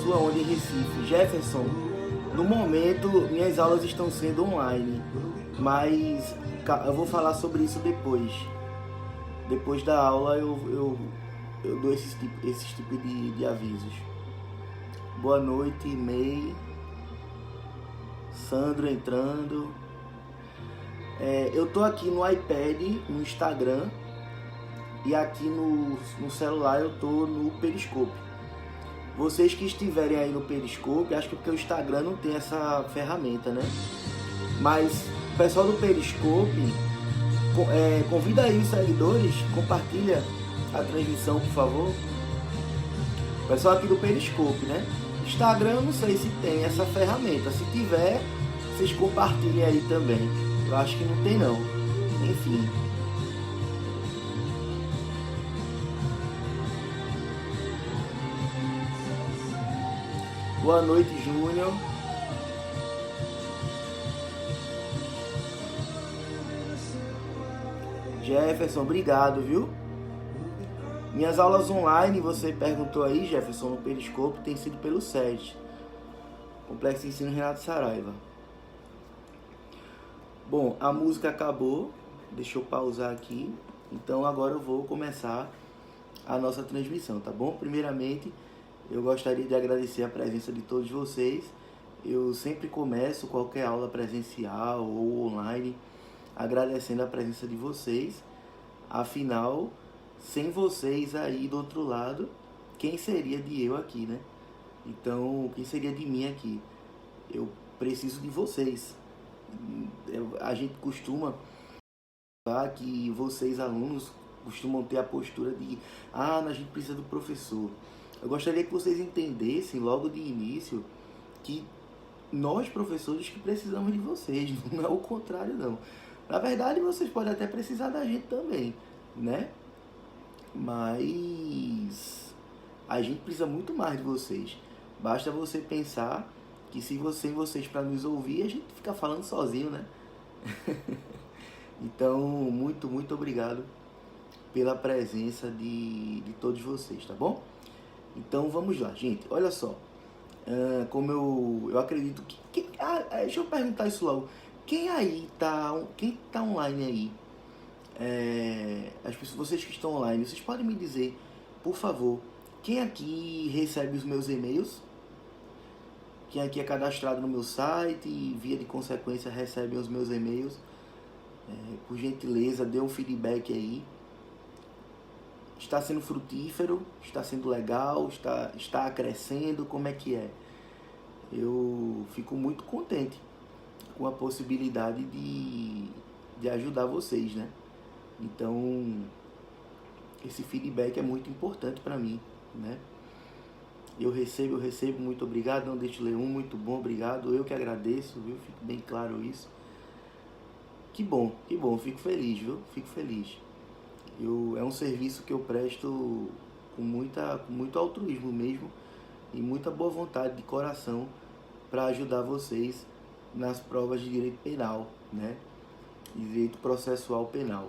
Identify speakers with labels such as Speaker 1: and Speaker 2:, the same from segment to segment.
Speaker 1: sua onde em Recife? Jefferson, no momento minhas aulas estão sendo online, mas eu vou falar sobre isso depois. Depois da aula eu dou esses tipos de avisos. Boa noite, May. Sandro entrando. Eu tô aqui no iPad, no Instagram, e aqui no celular eu tô no Periscope. Vocês que estiverem aí no Periscope, acho que porque o Instagram não tem essa ferramenta, né? Mas o pessoal do Periscope, convida aí os seguidores, compartilha a transmissão, por favor. O pessoal aqui do Periscope, né? Instagram eu não sei se tem essa ferramenta. Se tiver, vocês compartilhem aí também. Eu acho que não tem não. Enfim. Boa noite, Júnior. Jefferson, obrigado, viu? Minhas aulas online, você perguntou aí, Jefferson, no Periscope, tem sido pelo SED, Complexo de Ensino Renato Saraiva. Bom, a música acabou, deixa eu pausar aqui, então agora eu vou começar a nossa transmissão, tá bom? Primeiramente, eu gostaria de agradecer a presença de todos vocês. Eu sempre começo qualquer aula presencial ou online agradecendo a presença de vocês, afinal, sem vocês aí do outro lado, quem seria de eu aqui, né? Então, quem seria de mim aqui? Eu preciso de vocês. A gente costuma falar que vocês, alunos, costumam ter a postura de a gente precisa do professor. Eu gostaria que vocês entendessem logo de início que nós, professores, que precisamos de vocês, não é o contrário, não. Na verdade, vocês podem até precisar da gente também, né? Mas a gente precisa muito mais de vocês. Basta você pensar que se vocês para nos ouvir, a gente fica falando sozinho, né? Então, muito, muito obrigado pela presença de todos vocês, tá bom? Então, vamos lá, gente. Olha só. Como eu acredito que... deixa eu perguntar isso logo. Quem tá online aí? As pessoas, vocês que estão online, vocês podem me dizer, por favor, quem aqui recebe os meus e-mails? Quem aqui é cadastrado no meu site e, via de consequência, recebe os meus e-mails? Por gentileza, dê um feedback aí. Está sendo frutífero? Está sendo legal? Está crescendo? Como é que é? Eu fico muito contente com a possibilidade de ajudar vocês, né? Então, esse feedback é muito importante para mim, né? Eu recebo, muito obrigado, não deixe de ler muito bom, obrigado, eu que agradeço, viu? Fique bem claro isso. Que bom, fico feliz, viu? Fico feliz. É um serviço que eu presto com muito altruísmo mesmo e muita boa vontade de coração para ajudar vocês nas provas de direito penal, né? Direito processual penal.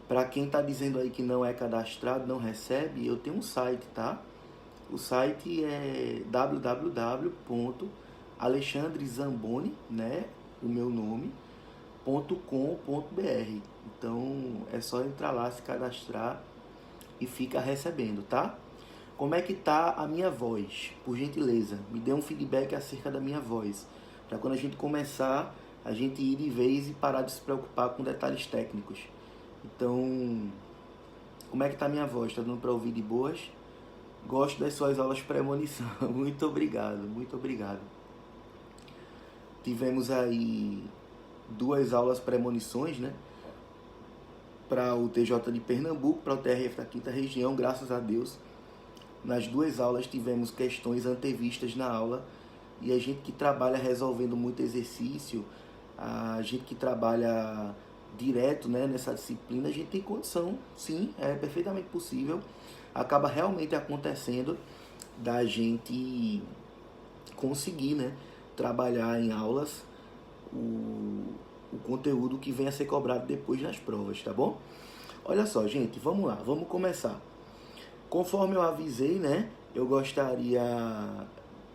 Speaker 1: Para quem está dizendo aí que não é cadastrado, não recebe, eu tenho um site, tá? O site é www.alexandrezamboni, né? O meu nome, .com.br. Então é só entrar lá, se cadastrar e fica recebendo, tá? Como é que tá a minha voz? Por gentileza, me dê um feedback acerca da minha voz, para quando a gente começar, a gente ir de vez e parar de se preocupar com detalhes técnicos. Então, como é que tá a minha voz? Tá dando para ouvir de boas? Gosto das suas aulas premonição. Muito obrigado, muito obrigado. Tivemos aí 2 aulas premonições, né? Para o TJ de Pernambuco, para o TRF da 5ª Região, graças a Deus. Nas 2 aulas tivemos questões antevistas na aula. E a gente que trabalha resolvendo muito exercício, a gente que trabalha direto, né, nessa disciplina, a gente tem condição, sim, é perfeitamente possível. Acaba realmente acontecendo da gente conseguir, né, trabalhar em aulas o conteúdo que vem a ser cobrado depois nas provas, tá bom? Olha só, gente, vamos lá, vamos começar. Conforme eu avisei, né, eu gostaria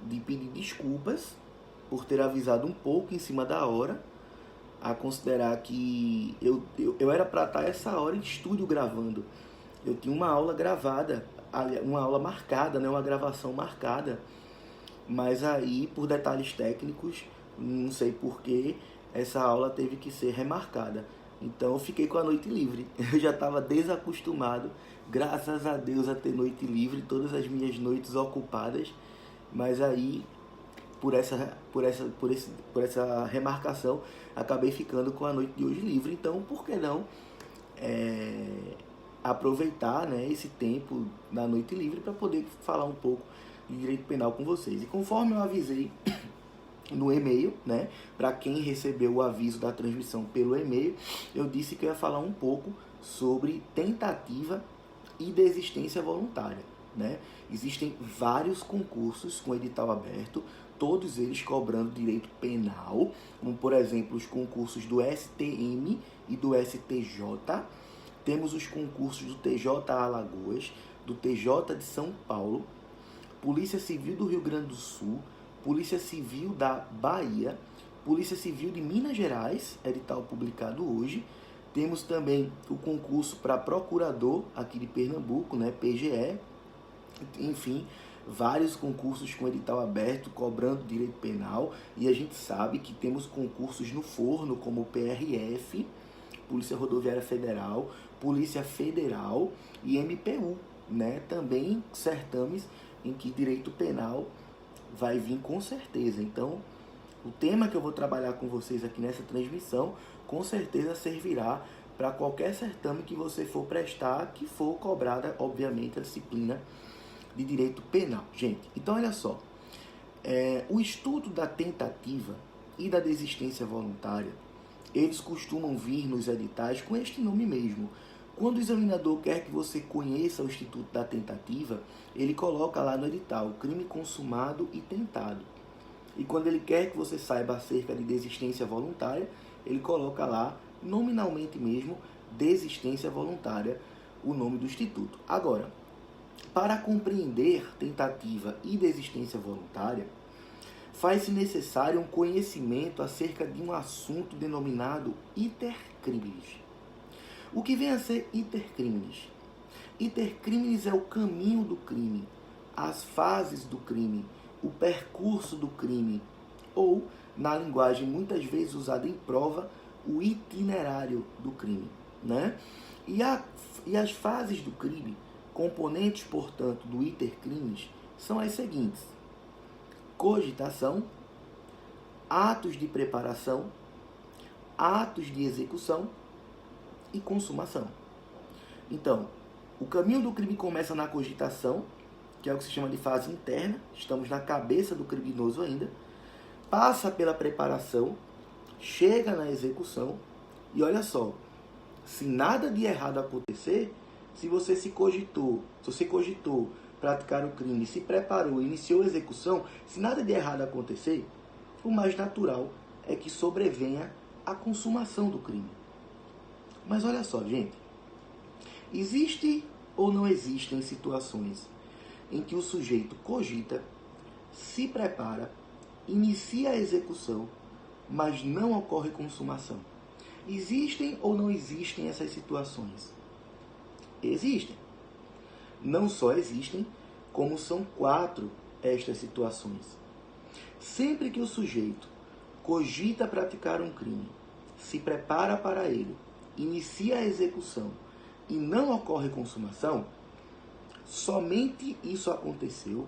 Speaker 1: de pedir desculpas por ter avisado um pouco em cima da hora, a considerar que eu era para estar essa hora em estúdio gravando. Eu tinha uma aula gravada, uma aula marcada, né, uma gravação marcada, mas aí, por detalhes técnicos, não sei porquê, essa aula teve que ser remarcada. Então eu fiquei com a noite livre. Eu já estava desacostumado, graças a Deus, a ter noite livre, todas as minhas noites ocupadas. Mas aí, por essa remarcação, acabei ficando com a noite de hoje livre. Então, por que não aproveitar, né, esse tempo da noite livre para poder falar um pouco de direito penal com vocês? E conforme eu avisei no e-mail, né, para quem recebeu o aviso da transmissão pelo e-mail, eu disse que eu ia falar um pouco sobre tentativa e desistência voluntária, né? Existem vários concursos com edital aberto, todos eles cobrando direito penal, como por exemplo os concursos do STM e do STJ. Temos os concursos do TJ Alagoas, do TJ de São Paulo, Polícia Civil do Rio Grande do Sul, Polícia Civil da Bahia, Polícia Civil de Minas Gerais, edital publicado hoje. Temos também o concurso para procurador aqui de Pernambuco, né, PGE. Enfim, vários concursos com edital aberto, cobrando direito penal. E a gente sabe que temos concursos no forno, como o PRF, Polícia Rodoviária Federal, Polícia Federal e MPU, né? Também certames em que direito penal vai vir com certeza. Então, o tema que eu vou trabalhar com vocês aqui nessa transmissão, com certeza servirá para qualquer certame que você for prestar, que for cobrada, obviamente, a disciplina de direito penal. Gente, então olha só, o estudo da tentativa e da desistência voluntária, eles costumam vir nos editais com este nome mesmo. Quando o examinador quer que você conheça o Instituto da Tentativa, ele coloca lá no edital, crime consumado e tentado. E quando ele quer que você saiba acerca de desistência voluntária, ele coloca lá, nominalmente mesmo, desistência voluntária, o nome do Instituto. Agora, para compreender tentativa e desistência voluntária, faz-se necessário um conhecimento acerca de um assunto denominado iter criminis. O que vem a ser iter criminis? Iter criminis é o caminho do crime, as fases do crime, o percurso do crime, ou, na linguagem muitas vezes usada em prova, o itinerário do crime, né? E as fases do crime, componentes, portanto, do iter criminis, são as seguintes: cogitação, atos de preparação, atos de execução e consumação. Então, o caminho do crime começa na cogitação, que é o que se chama de fase interna, estamos na cabeça do criminoso ainda, passa pela preparação, chega na execução, e olha só, se nada de errado acontecer, se você cogitou praticar o crime, se preparou, iniciou a execução, se nada de errado acontecer, o mais natural é que sobrevenha a consumação do crime. Mas olha só, gente, existe ou não existem situações em que o sujeito cogita, se prepara, inicia a execução, mas não ocorre consumação? Existem ou não existem essas situações? Existem. Não só existem, como são 4 estas situações. Sempre que o sujeito cogita praticar um crime, se prepara para ele, inicia a execução e não ocorre consumação, somente isso aconteceu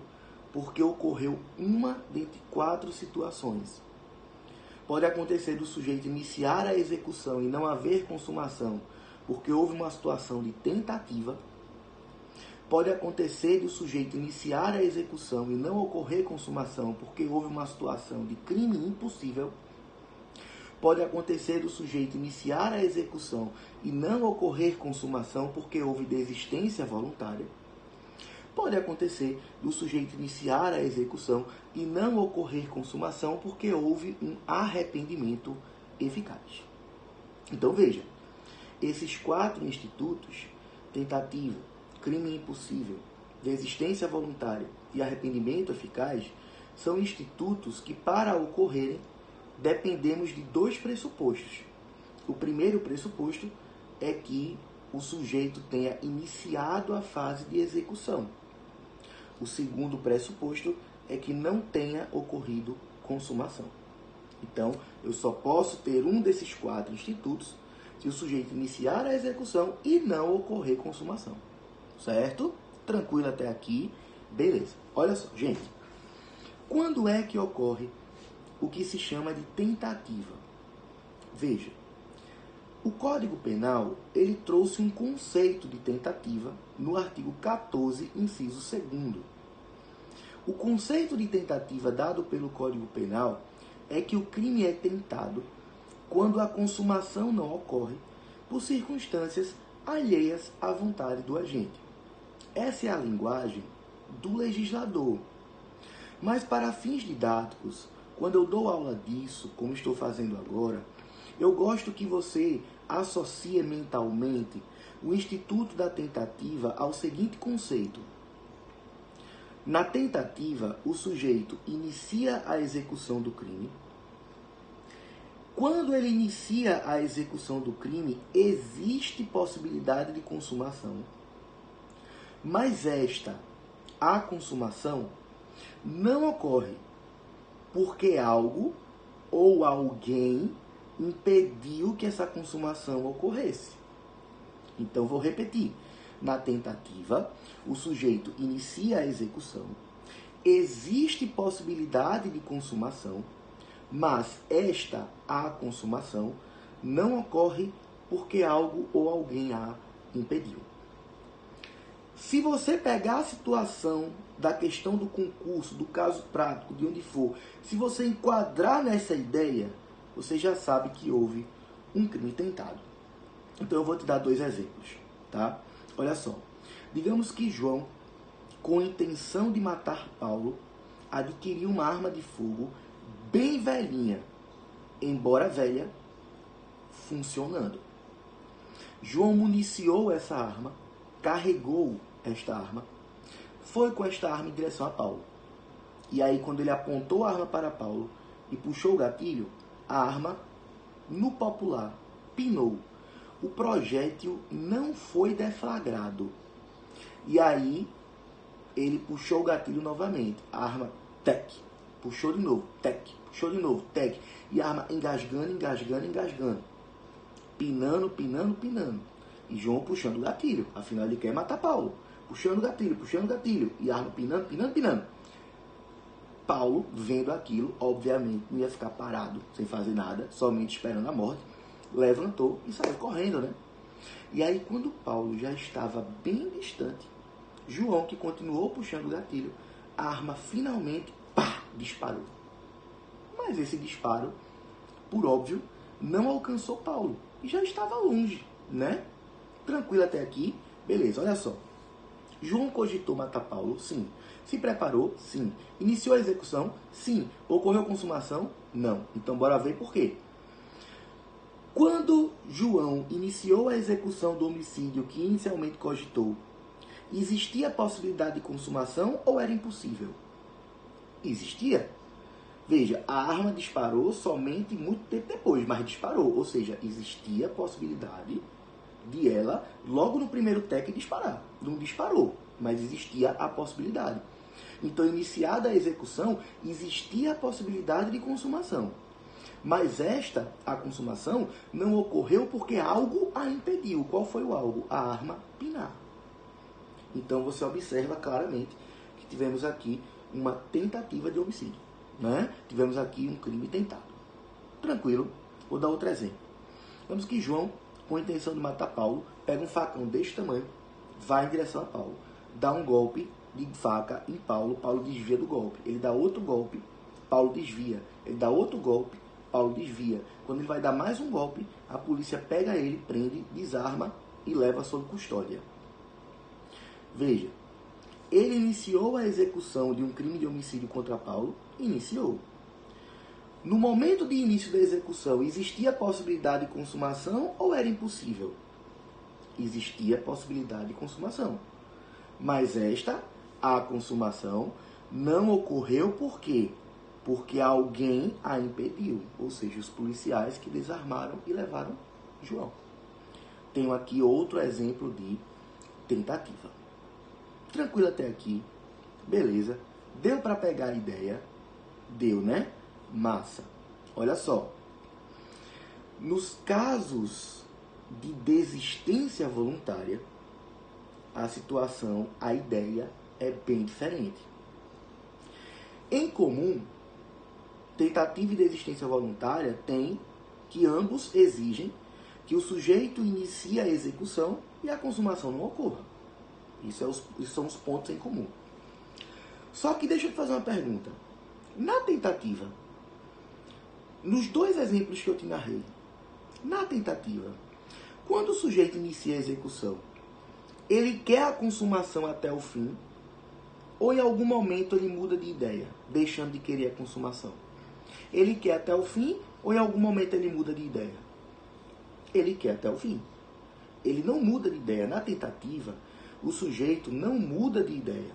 Speaker 1: porque ocorreu uma dentre 4 situações. Pode acontecer do sujeito iniciar a execução e não haver consumação porque houve uma situação de tentativa. Pode acontecer do sujeito iniciar a execução e não ocorrer consumação porque houve uma situação de crime impossível. Pode acontecer do sujeito iniciar a execução e não ocorrer consumação porque houve desistência voluntária. Pode acontecer do sujeito iniciar a execução e não ocorrer consumação porque houve um arrependimento eficaz. Então veja, esses 4 institutos, tentativa, crime impossível, desistência voluntária e arrependimento eficaz são institutos que, para ocorrerem, dependemos de dois pressupostos. O primeiro pressuposto é que o sujeito tenha iniciado a fase de execução. O segundo pressuposto é que não tenha ocorrido consumação. Então, eu só posso ter um desses 4 institutos se o sujeito iniciar a execução e não ocorrer consumação. Certo? Tranquilo até aqui? Beleza. Olha só, gente. Quando é que ocorre o que se chama de tentativa? Veja, o Código Penal, ele trouxe um conceito de tentativa no artigo 14, inciso 2º. O conceito de tentativa dado pelo Código Penal é que o crime é tentado quando a consumação não ocorre por circunstâncias alheias à vontade do agente. Essa é a linguagem do legislador. Mas para fins didáticos, quando eu dou aula disso, como estou fazendo agora, eu gosto que você associe mentalmente o instituto da tentativa ao seguinte conceito. Na tentativa, o sujeito inicia a execução do crime. Quando ele inicia a execução do crime, existe possibilidade de consumação. Mas a consumação, não ocorre porque algo ou alguém impediu que essa consumação ocorresse. Então, vou repetir. Na tentativa, o sujeito inicia a execução, existe possibilidade de consumação, mas a consumação, não ocorre porque algo ou alguém a impediu. Se você pegar a situação da questão do concurso, do caso prático, de onde for, se você enquadrar nessa ideia, você já sabe que houve um crime tentado. Então eu vou te dar 2 exemplos, tá? Olha só. Digamos que João, com a intenção de matar Paulo, adquiriu uma arma de fogo bem velhinha, embora velha, funcionando. João municiou essa arma, carregou esta arma, foi com esta arma em direção a Paulo. E aí, quando ele apontou a arma para Paulo e puxou o gatilho, a arma, no popular, pinou. O projétil não foi deflagrado. E aí, ele puxou o gatilho novamente. A arma, tec. Puxou de novo, tec. Puxou de novo, tec. E a arma engasgando. Pinando. E João puxando o gatilho. Afinal, ele quer matar Paulo. Puxando o gatilho. E a arma pinando. Paulo, vendo aquilo, obviamente, não ia ficar parado, sem fazer nada, somente esperando a morte. Levantou e saiu correndo, né? E aí, quando Paulo já estava bem distante, João, que continuou puxando o gatilho, a arma finalmente, disparou. Mas esse disparo, por óbvio, não alcançou Paulo. E já estava longe, né? Tranquilo até aqui? Beleza, olha só. João cogitou matar Paulo? Sim. Se preparou? Sim. Iniciou a execução? Sim. Ocorreu consumação? Não. Então, bora ver por quê. Quando João iniciou a execução do homicídio que inicialmente cogitou, existia a possibilidade de consumação ou era impossível? Existia. Veja, a arma disparou somente muito tempo depois, mas disparou. Ou seja, existia a possibilidade de ela, logo no primeiro tec, disparar. Não disparou, mas existia a possibilidade. Então, iniciada a execução, existia a possibilidade de consumação. Mas a consumação, não ocorreu porque algo a impediu. Qual foi o algo? A arma pinar. Então, você observa claramente que tivemos aqui uma tentativa de homicídio, né? Tivemos aqui um crime tentado. Tranquilo? Vou dar outro exemplo. Vemos que João, com a intenção de matar Paulo, pega um facão deste tamanho, vai em direção a Paulo, dá um golpe de faca em Paulo, Paulo desvia do golpe. Ele dá outro golpe, Paulo desvia. Ele dá outro golpe, Paulo desvia. Quando ele vai dar mais um golpe, a polícia pega ele, prende, desarma e leva sob custódia. Veja, ele iniciou a execução de um crime de homicídio contra Paulo? Iniciou. No momento de início da execução, existia a possibilidade de consumação ou era impossível? Existia a possibilidade de consumação. Mas A consumação não ocorreu por quê? Porque alguém a impediu, ou seja, os policiais que desarmaram e levaram João. Tenho aqui outro exemplo de tentativa. Tranquilo até aqui? Beleza. Deu para pegar a ideia? Deu, né? Massa. Olha só. Nos casos de desistência voluntária, a situação, a ideia é bem diferente. Em comum, tentativa e desistência voluntária tem que ambos exigem que o sujeito inicie a execução e a consumação não ocorra. Isso são os pontos em comum. Só que deixa eu te fazer uma pergunta. Na tentativa, nos dois exemplos que eu te narrei, na tentativa, quando o sujeito inicia a execução, ele quer a consumação até o fim, ou em algum momento ele muda de ideia, deixando de querer a consumação? Ele quer até o fim, ou em algum momento ele muda de ideia? Ele quer até o fim. Ele não muda de ideia. Na tentativa, o sujeito não muda de ideia.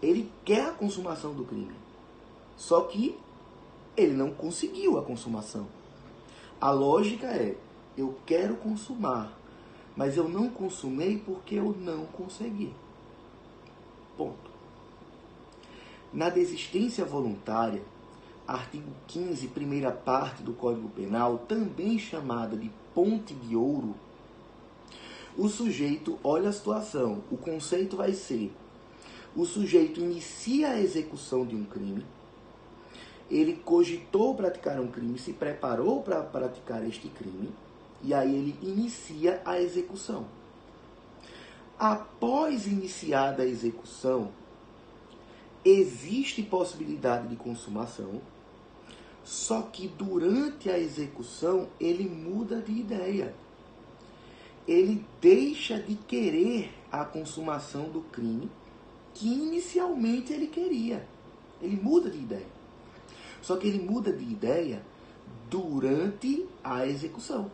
Speaker 1: Ele quer a consumação do crime. Só que ele não conseguiu a consumação. A lógica é, eu quero consumar, mas eu não consumei porque eu não consegui. Ponto. Na desistência voluntária, artigo 15, primeira parte do Código Penal, também chamada de ponte de ouro, o sujeito, olha a situação, o conceito vai ser, o sujeito inicia a execução de um crime, ele cogitou praticar um crime, se preparou para praticar este crime, e aí ele inicia a execução. Após iniciada a execução, existe possibilidade de consumação, só que durante a execução ele muda de ideia. Ele deixa de querer a consumação do crime que inicialmente ele queria. Ele muda de ideia. Só que ele muda de ideia durante a execução.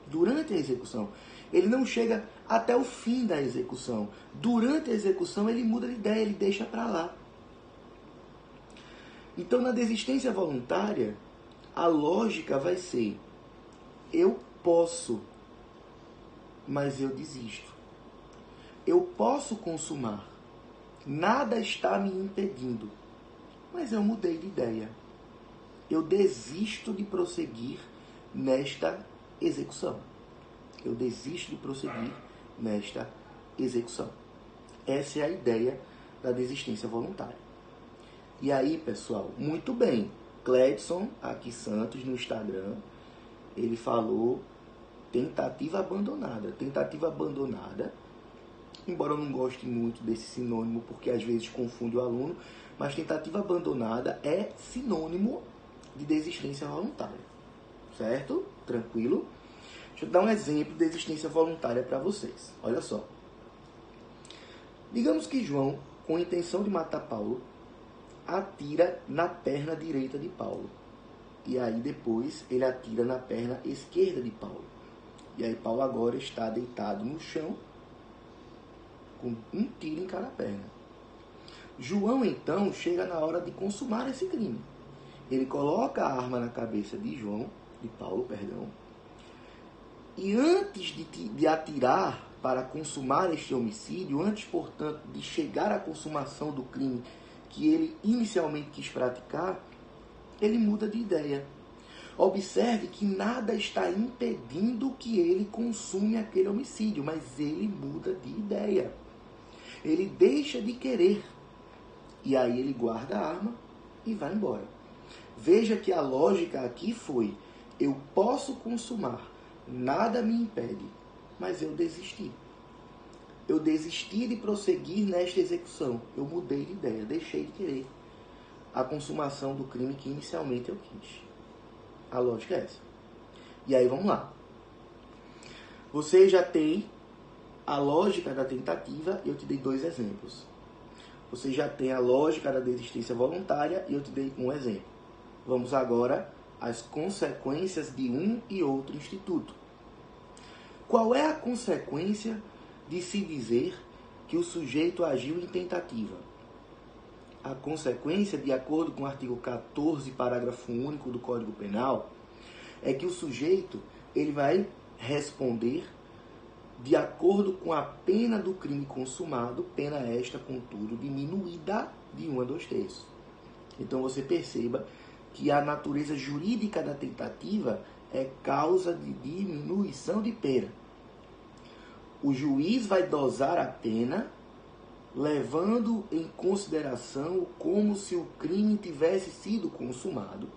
Speaker 1: Durante a execução. Ele não chega até o fim da execução. Durante a execução ele muda de ideia, ele deixa para lá. Então, na desistência voluntária, a lógica vai ser, eu posso, mas eu desisto. Eu posso consumar, nada está me impedindo, mas eu mudei de ideia. Eu desisto de prosseguir nesta execução. Eu desisto de prosseguir nesta execução. Essa é a ideia da desistência voluntária. E aí, pessoal, muito bem. Cledson, aqui Santos, no Instagram, ele falou tentativa abandonada. Tentativa abandonada, embora eu não goste muito desse sinônimo, porque às vezes confunde o aluno, mas tentativa abandonada é sinônimo de desistência voluntária. Certo? Tranquilo? Deixa eu dar um exemplo de desistência voluntária para vocês. Olha só. Digamos que João, com a intenção de matar Paulo, atira na perna direita de Paulo. E aí depois ele atira na perna esquerda de Paulo. E aí Paulo agora está deitado no chão, com um tiro em cada perna. João então chega na hora de consumar esse crime. Ele coloca a arma na cabeça de Paulo, e antes de atirar para consumar este homicídio, antes, portanto, de chegar à consumação do crime que ele inicialmente quis praticar, ele muda de ideia. Observe que nada está impedindo que ele consume aquele homicídio, mas ele muda de ideia. Ele deixa de querer. E aí ele guarda a arma e vai embora. Veja que a lógica aqui foi, eu posso consumar, nada me impede, mas eu desisti. Eu desisti de prosseguir nesta execução. Eu mudei de ideia, deixei de querer a consumação do crime que inicialmente eu quis. A lógica é essa. E aí vamos lá. Você já tem a lógica da tentativa e eu te dei dois exemplos. Você já tem a lógica da desistência voluntária e eu te dei um exemplo. Vamos agora às consequências de um e outro instituto. Qual é a consequência de se dizer que o sujeito agiu em tentativa. A consequência, de acordo com o artigo 14, parágrafo único do Código Penal, é que o sujeito ele vai responder de acordo com a pena do crime consumado, pena esta, contudo, diminuída de 1 a 2/3. Então você perceba que a natureza jurídica da tentativa é causa de diminuição de pena. O juiz vai dosar a pena levando em consideração como se o crime tivesse sido consumado.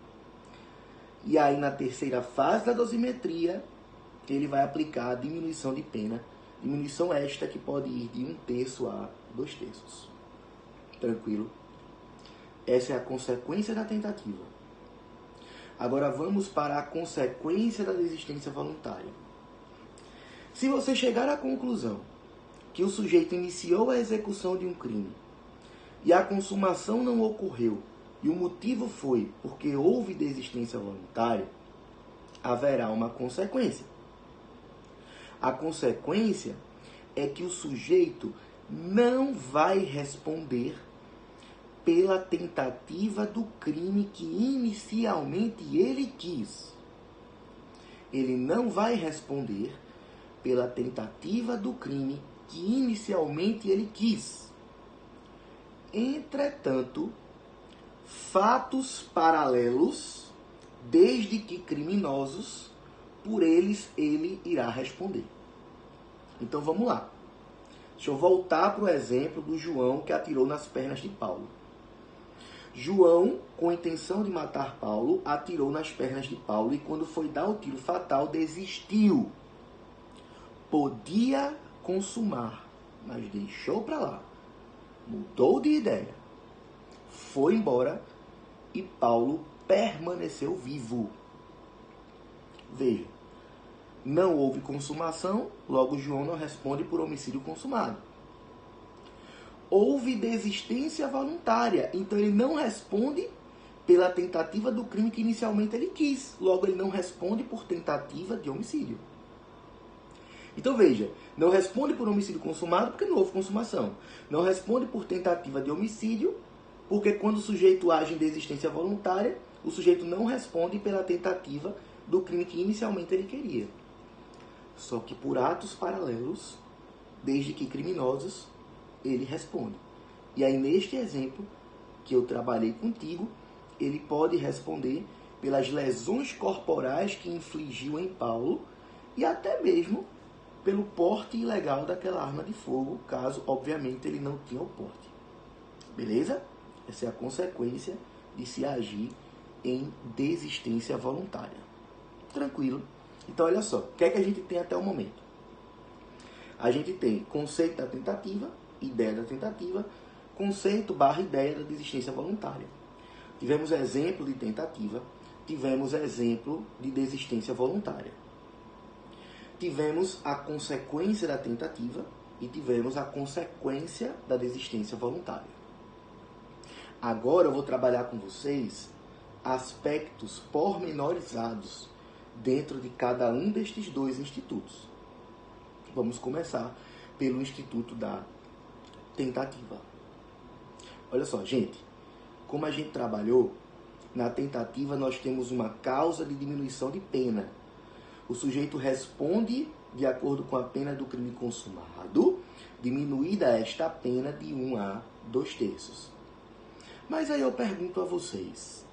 Speaker 1: E aí, na terceira fase da dosimetria, ele vai aplicar a diminuição de pena, diminuição esta que pode ir de 1/3 a 2/3. Tranquilo? Essa é a consequência da tentativa. Agora vamos para a consequência da desistência voluntária. Se você chegar à conclusão que o sujeito iniciou a execução de um crime e a consumação não ocorreu, e o motivo foi porque houve desistência voluntária, haverá uma consequência. A consequência é que o sujeito não vai responder pela tentativa do crime que inicialmente ele quis. Ele não vai responder pela tentativa do crime que inicialmente ele quis. Entretanto, fatos paralelos, desde que criminosos, por eles ele irá responder. Então vamos lá. Deixa eu voltar para o exemplo do João que atirou nas pernas de Paulo. João, com a intenção de matar Paulo, atirou nas pernas de Paulo e quando foi dar o tiro fatal, desistiu. Podia consumar, mas deixou para lá. Mudou de ideia. Foi embora e Paulo permaneceu vivo. Veja, não houve consumação, logo João não responde por homicídio consumado. Houve desistência voluntária, então ele não responde pela tentativa do crime que inicialmente ele quis, logo ele não responde por tentativa de homicídio. Então veja, não responde por homicídio consumado porque não houve consumação. Não responde por tentativa de homicídio porque quando o sujeito age em desistência voluntária, o sujeito não responde pela tentativa do crime que inicialmente ele queria. Só que por atos paralelos, desde que criminosos, ele responde. E aí neste exemplo que eu trabalhei contigo, ele pode responder pelas lesões corporais que infligiu em Paulo e até mesmo pelo porte ilegal daquela arma de fogo, caso, obviamente, ele não tinha o porte. Beleza? Essa é a consequência de se agir em desistência voluntária. Tranquilo? Então, olha só, o que é que a gente tem até o momento? A gente tem conceito da tentativa, ideia da tentativa, conceito / ideia da desistência voluntária. Tivemos exemplo de tentativa, tivemos exemplo de desistência voluntária. Tivemos a consequência da tentativa e tivemos a consequência da desistência voluntária. Agora eu vou trabalhar com vocês aspectos pormenorizados dentro de cada um destes dois institutos. Vamos começar pelo instituto da tentativa. Olha só, gente, como a gente trabalhou, na tentativa nós temos uma causa de diminuição de pena. O sujeito responde de acordo com a pena do crime consumado, diminuída esta pena de 1 a 2/3. Mas aí eu pergunto a vocês,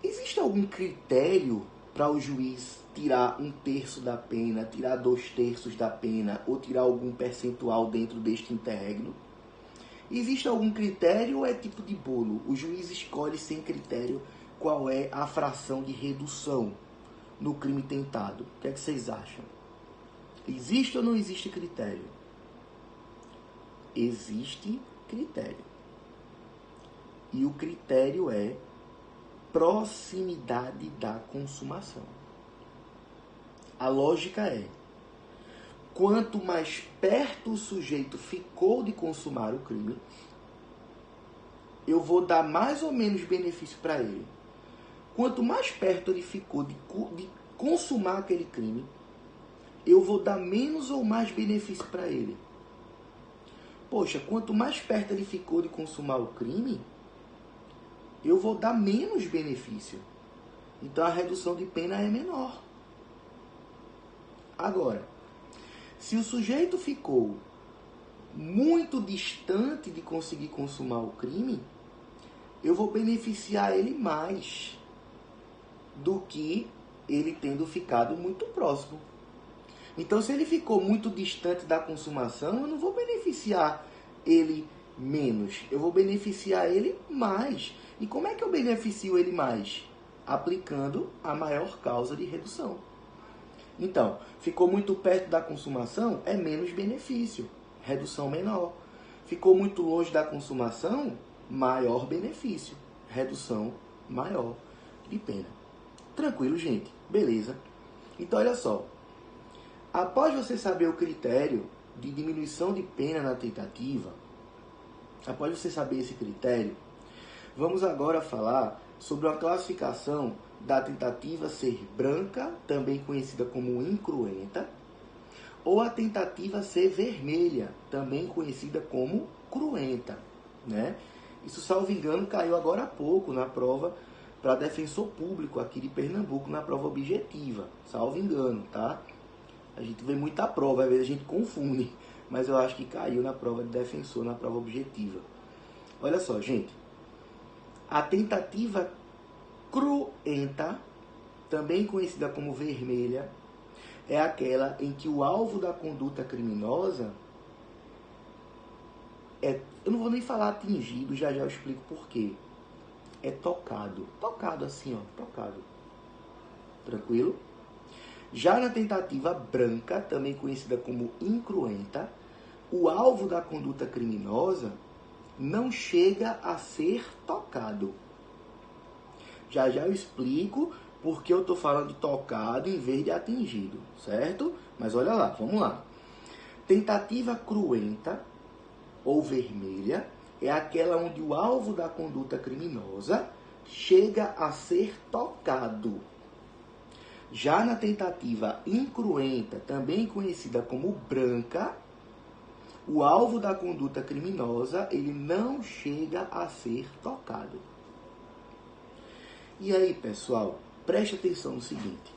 Speaker 1: existe algum critério para o juiz tirar 1/3 da pena, tirar 2/3 da pena ou tirar algum percentual dentro deste interregno? Existe algum critério ou é tipo de bolo? O juiz escolhe sem critério qual é a fração de redução no crime tentado. O que é que vocês acham? Existe ou não existe critério? Existe critério. E o critério é proximidade da consumação. A lógica é, quanto mais perto o sujeito ficou de consumar o crime, eu vou dar mais ou menos benefício para ele. Quanto mais perto ele ficou de consumar aquele crime, eu vou dar menos ou mais benefício para ele? Poxa, quanto mais perto ele ficou de consumar o crime, eu vou dar menos benefício. Então a redução de pena é menor. Agora, se o sujeito ficou muito distante de conseguir consumar o crime, eu vou beneficiar ele mais do que ele tendo ficado muito próximo. Então, se ele ficou muito distante da consumação, eu não vou beneficiar ele menos, eu vou beneficiar ele mais. E como é que eu beneficio ele mais? Aplicando a maior causa de redução. Então, ficou muito perto da consumação, é menos benefício, redução menor. Ficou muito longe da consumação, maior benefício, redução maior de pena. Tranquilo, gente? Beleza. Então, olha só. Após você saber o critério de diminuição de pena na tentativa, após você saber esse critério, vamos agora falar sobre uma classificação da tentativa ser branca, também conhecida como incruenta, ou a tentativa ser vermelha, também conhecida como cruenta, né? Isso, salvo engano, caiu agora há pouco na prova para defensor público aqui de Pernambuco, na prova objetiva, salvo engano, tá? A gente vê muita prova, às vezes a gente confunde, mas eu acho que caiu na prova de defensor, na prova objetiva. Olha só, gente. A tentativa cruenta, também conhecida como vermelha, é aquela em que o alvo da conduta criminosa é, eu não vou nem falar atingido, já eu explico por quê. É tocado. Tocado assim, ó, tocado. Tranquilo? Já na tentativa branca, também conhecida como incruenta, o alvo da conduta criminosa não chega a ser tocado. Já eu explico porque eu estou falando de tocado em vez de atingido, certo? Mas olha lá, vamos lá. Tentativa cruenta ou vermelha é aquela onde o alvo da conduta criminosa chega a ser tocado. Já na tentativa incruenta, também conhecida como branca, o alvo da conduta criminosa, ele não chega a ser tocado. E aí, pessoal, preste atenção no seguinte.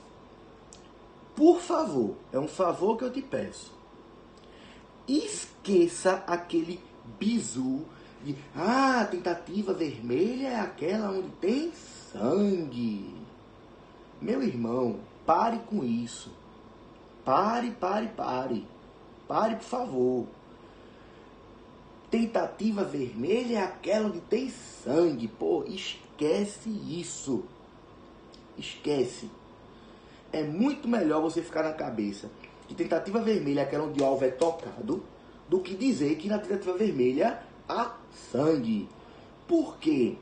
Speaker 1: Por favor, é um favor que eu te peço. Esqueça aquele bizu de, a tentativa vermelha é aquela onde tem sangue. Meu irmão, pare com isso. Pare. Pare, por favor. Tentativa vermelha é aquela onde tem sangue. Pô, esquece isso. Esquece. É muito melhor você ficar na cabeça que tentativa vermelha é aquela onde o alvo é tocado, do que dizer que na tentativa vermelha há sangue. Por quê?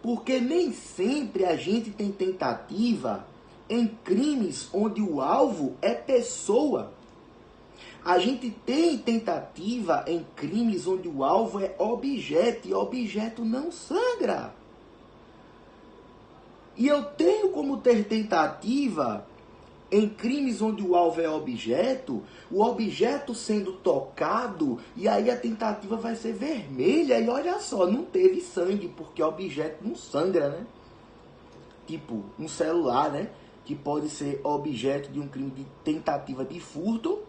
Speaker 1: Porque nem sempre a gente tem tentativa em crimes onde o alvo é pessoa. A gente tem tentativa em crimes onde o alvo é objeto, e objeto não sangra. E eu tenho como ter tentativa em crimes onde o alvo é objeto, o objeto sendo tocado, e aí a tentativa vai ser vermelha. E olha só, não teve sangue, porque o objeto não sangra, né? Tipo, um celular, né? Que pode ser objeto de um crime de tentativa de furto,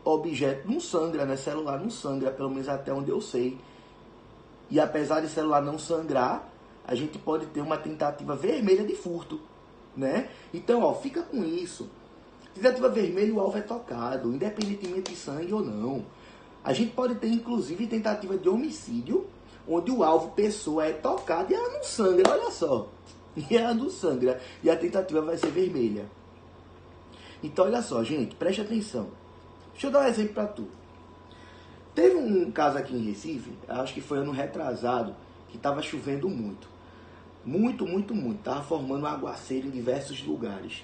Speaker 1: objeto não sangra, né? Celular não sangra, pelo menos até onde eu sei. E apesar de celular não sangrar, a gente pode ter uma tentativa vermelha de furto, né? Então, ó, fica com isso. Tentativa vermelha, o alvo é tocado, independentemente de sangue ou não. A gente pode ter, inclusive, tentativa de homicídio, onde o alvo, pessoa, é tocada e ela não sangra, olha só. E ela não sangra. E a tentativa vai ser vermelha. Então, olha só, gente, preste atenção. Deixa eu dar um exemplo para tu. Teve um caso aqui em Recife, acho que foi ano retrasado, que estava chovendo muito. Muito. Estava formando um aguaceiro em diversos lugares.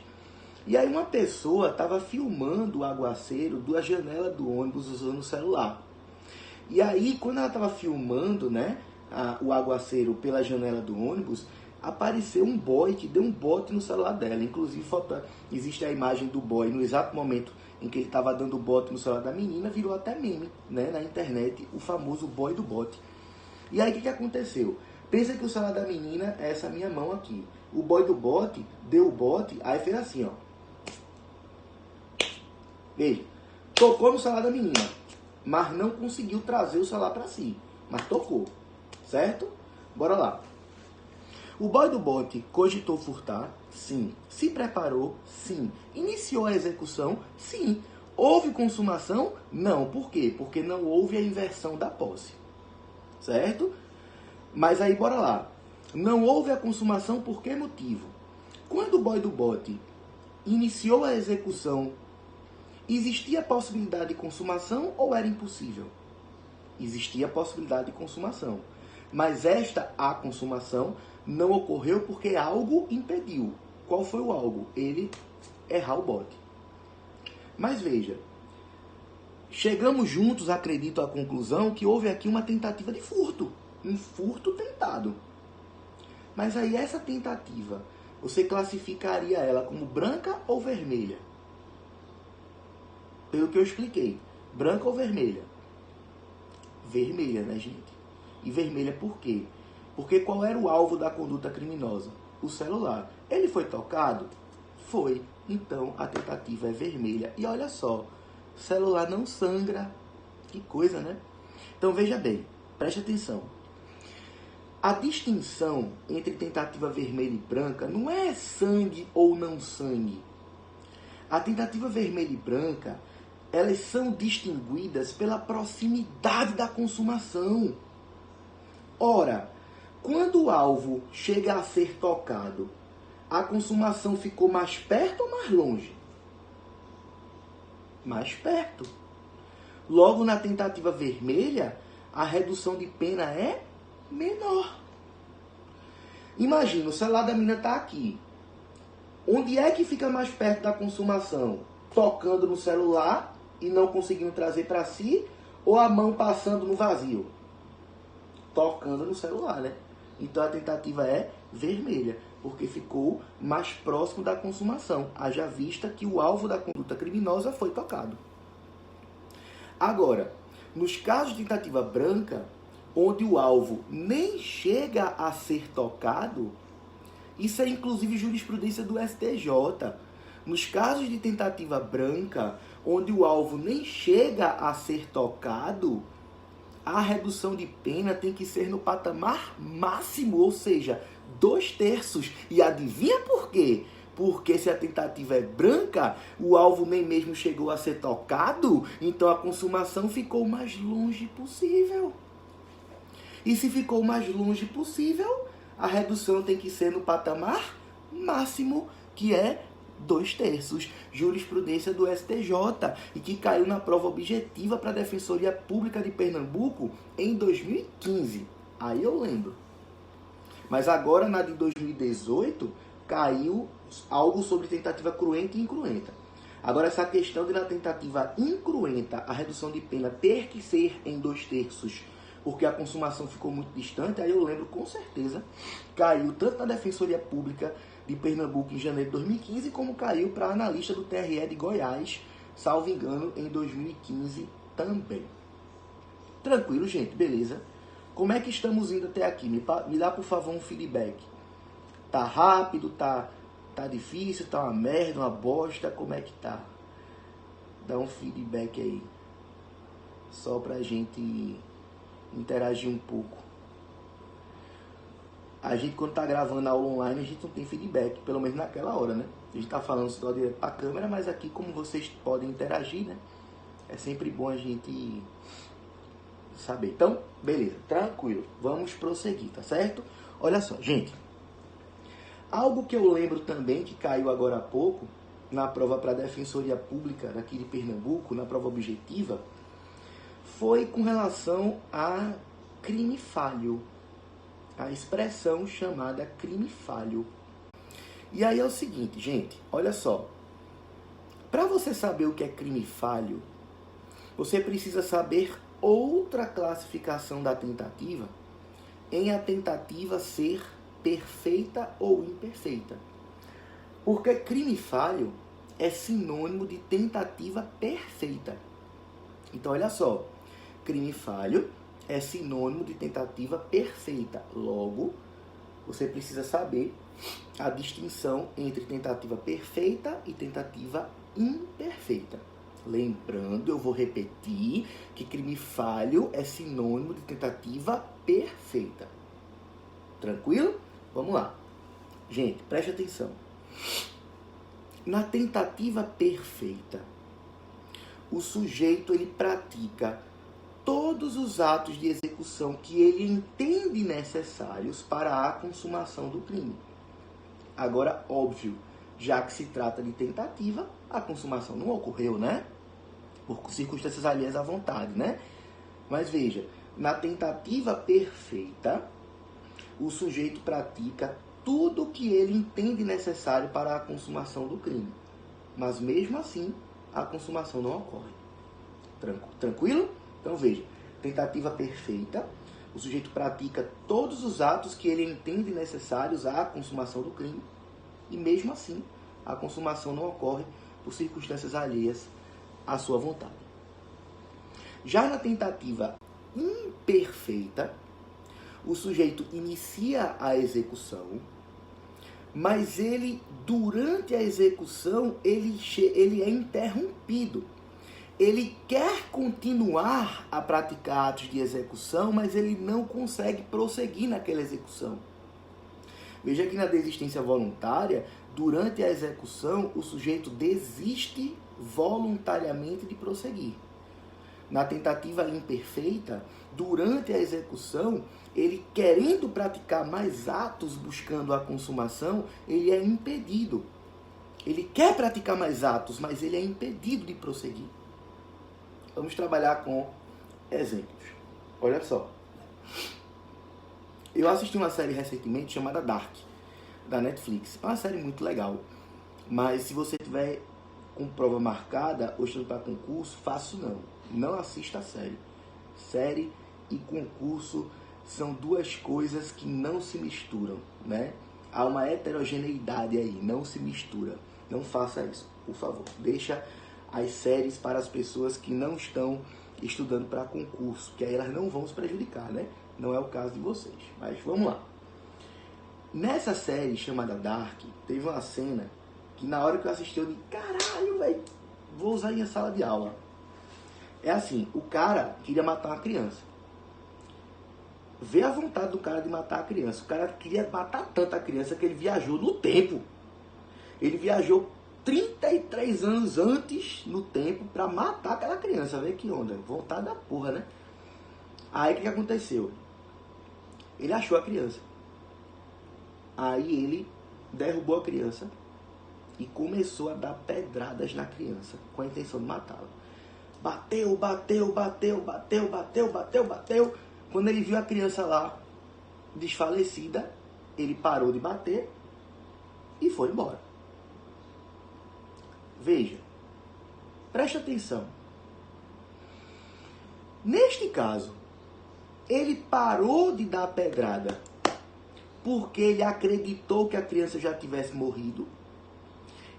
Speaker 1: E aí uma pessoa estava filmando o aguaceiro da janela do ônibus usando o celular. E aí, quando ela estava filmando, né, o aguaceiro pela janela do ônibus, apareceu um boy que deu um bote no celular dela. Inclusive, existe a imagem do boy no exato momento em que ele estava dando bote no celular da menina, virou até meme, né, na internet, o famoso boy do bote. E aí o que aconteceu? Pensa que o celular da menina é essa minha mão aqui. O boy do bote deu o bote, aí fez assim, ó. Veja, tocou no celular da menina, mas não conseguiu trazer o celular para si, mas tocou, certo? Bora lá. O boy do bote cogitou furtar? Sim. Se preparou? Sim. Iniciou a execução? Sim. Houve consumação? Não. Por quê? Porque não houve a inversão da posse. Certo? Mas aí, bora lá. Não houve a consumação por que motivo? Quando o boy do bote iniciou a execução, existia a possibilidade de consumação ou era impossível? Existia a possibilidade de consumação. Mas a consumação, não ocorreu porque algo impediu. Qual foi o algo? Ele errar o bote. Mas veja, chegamos juntos, acredito, à conclusão que houve aqui uma tentativa de furto. Um furto tentado. Mas aí essa tentativa, você classificaria ela como branca ou vermelha? Pelo que eu expliquei. Branca ou vermelha? Vermelha, né, gente? E vermelha por quê? Porque qual era o alvo da conduta criminosa? O celular. Ele foi tocado? Foi. Então, a tentativa é vermelha. E olha só, celular não sangra. Que coisa, né? Então, veja bem, preste atenção. A distinção entre tentativa vermelha e branca não é sangue ou não sangue. A tentativa vermelha e branca, elas são distinguidas pela proximidade da consumação. Ora, quando o alvo chega a ser tocado, a consumação ficou mais perto ou mais longe? Mais perto. Logo, na tentativa vermelha, a redução de pena é menor. Imagina, o celular da menina está aqui. Onde é que fica mais perto da consumação? Tocando no celular e não conseguindo trazer para si, ou a mão passando no vazio? Tocando no celular, né? Então a tentativa é vermelha, porque ficou mais próximo da consumação, haja vista que o alvo da conduta criminosa foi tocado. Agora, nos casos de tentativa branca, onde o alvo nem chega a ser tocado, isso é inclusive jurisprudência do STJ. Nos casos de tentativa branca, onde o alvo nem chega a ser tocado, a redução de pena tem que ser no patamar máximo, ou seja, 2/3. E adivinha por quê? Porque se a tentativa é branca, o alvo nem mesmo chegou a ser tocado, então a consumação ficou o mais longe possível. E se ficou o mais longe possível, a redução tem que ser no patamar máximo, que é 2/3, jurisprudência do STJ, e que caiu na prova objetiva para a Defensoria Pública de Pernambuco em 2015. Aí eu lembro. Mas agora, na de 2018, caiu algo sobre tentativa cruenta e incruenta. Agora, essa questão de na tentativa incruenta, a redução de pena ter que ser em 2/3, porque a consumação ficou muito distante, aí eu lembro com certeza, caiu tanto na Defensoria Pública de Pernambuco em janeiro de 2015, como caiu para analista do TRE de Goiás, salvo engano, em 2015 também. Tranquilo, gente? Beleza? Como é que estamos indo até aqui? Me dá, por favor, um feedback. Tá rápido? Tá difícil? Tá uma merda, uma bosta? Como é que tá? Dá um feedback aí. Só pra gente interagir um pouco. A gente, quando tá gravando a aula online, a gente não tem feedback, pelo menos naquela hora, né? A gente tá falando só direto pra câmera, mas aqui, como vocês podem interagir, né? É sempre bom a gente saber. Então, beleza, tranquilo. Vamos prosseguir, tá certo? Olha só, gente. Algo que eu lembro também, que caiu agora há pouco, na prova para a Defensoria Pública daqui de Pernambuco, na prova objetiva, foi com relação a crime falho. A expressão chamada crime falho. E aí é o seguinte, gente, olha só. Para você saber o que é crime falho, você precisa saber outra classificação da tentativa em a tentativa ser perfeita ou imperfeita. Porque crime falho é sinônimo de tentativa perfeita. Então, olha só, crime falho é sinônimo de tentativa perfeita. Logo, você precisa saber a distinção entre tentativa perfeita e tentativa imperfeita. Lembrando, eu vou repetir que crime falho é sinônimo de tentativa perfeita. Tranquilo? Vamos lá. Gente, preste atenção. Na tentativa perfeita, o sujeito ele pratica todos os atos de execução que ele entende necessários para a consumação do crime. Agora, óbvio, já que se trata de tentativa, a consumação não ocorreu, né? Por circunstâncias alheias à vontade, né? Mas veja, na tentativa perfeita, o sujeito pratica tudo o que ele entende necessário para a consumação do crime. Mas mesmo assim, a consumação não ocorre. Tranquilo? Então veja, tentativa perfeita, o sujeito pratica todos os atos que ele entende necessários à consumação do crime, e mesmo assim, a consumação não ocorre por circunstâncias alheias à sua vontade. Já na tentativa imperfeita, o sujeito inicia a execução, mas ele, durante a execução, ele é interrompido. Ele quer continuar a praticar atos de execução, mas ele não consegue prosseguir naquela execução. Veja que na desistência voluntária, durante a execução, o sujeito desiste voluntariamente de prosseguir. Na tentativa imperfeita, durante a execução, ele querendo praticar mais atos buscando a consumação, ele é impedido. Ele quer praticar mais atos, mas ele é impedido de prosseguir. Vamos trabalhar com exemplos. Olha só. Eu assisti uma série recentemente chamada Dark, da Netflix. É uma série muito legal. Mas se você tiver com prova marcada ou estudando para concurso, faço não. Não assista a série. Série e concurso são duas coisas que não se misturam, né? Há uma heterogeneidade aí, não se mistura. Não faça isso, por favor. Deixa as séries para as pessoas que não estão estudando para concurso, que aí elas não vão se prejudicar, né? Não é o caso de vocês. Mas vamos lá. Nessa série chamada Dark, teve uma cena que na hora que eu assisti, eu disse, caralho, velho, vou usar em sala de aula. É assim, o cara queria matar uma criança. Vê a vontade do cara de matar a criança. O cara queria matar tanto a criança que ele viajou no tempo. Ele viajou 33 anos antes no tempo para matar aquela criança. Vê que onda. Vontade da porra, né? Aí o que aconteceu? Ele achou a criança. Aí ele derrubou a criança e começou a dar pedradas na criança com a intenção de matá-la. Bateu, bateu, bateu, bateu, bateu, bateu, bateu. Quando ele viu a criança lá desfalecida, ele parou de bater e foi embora. Veja, preste atenção. Neste caso, ele parou de dar pedrada porque ele acreditou que a criança já tivesse morrido.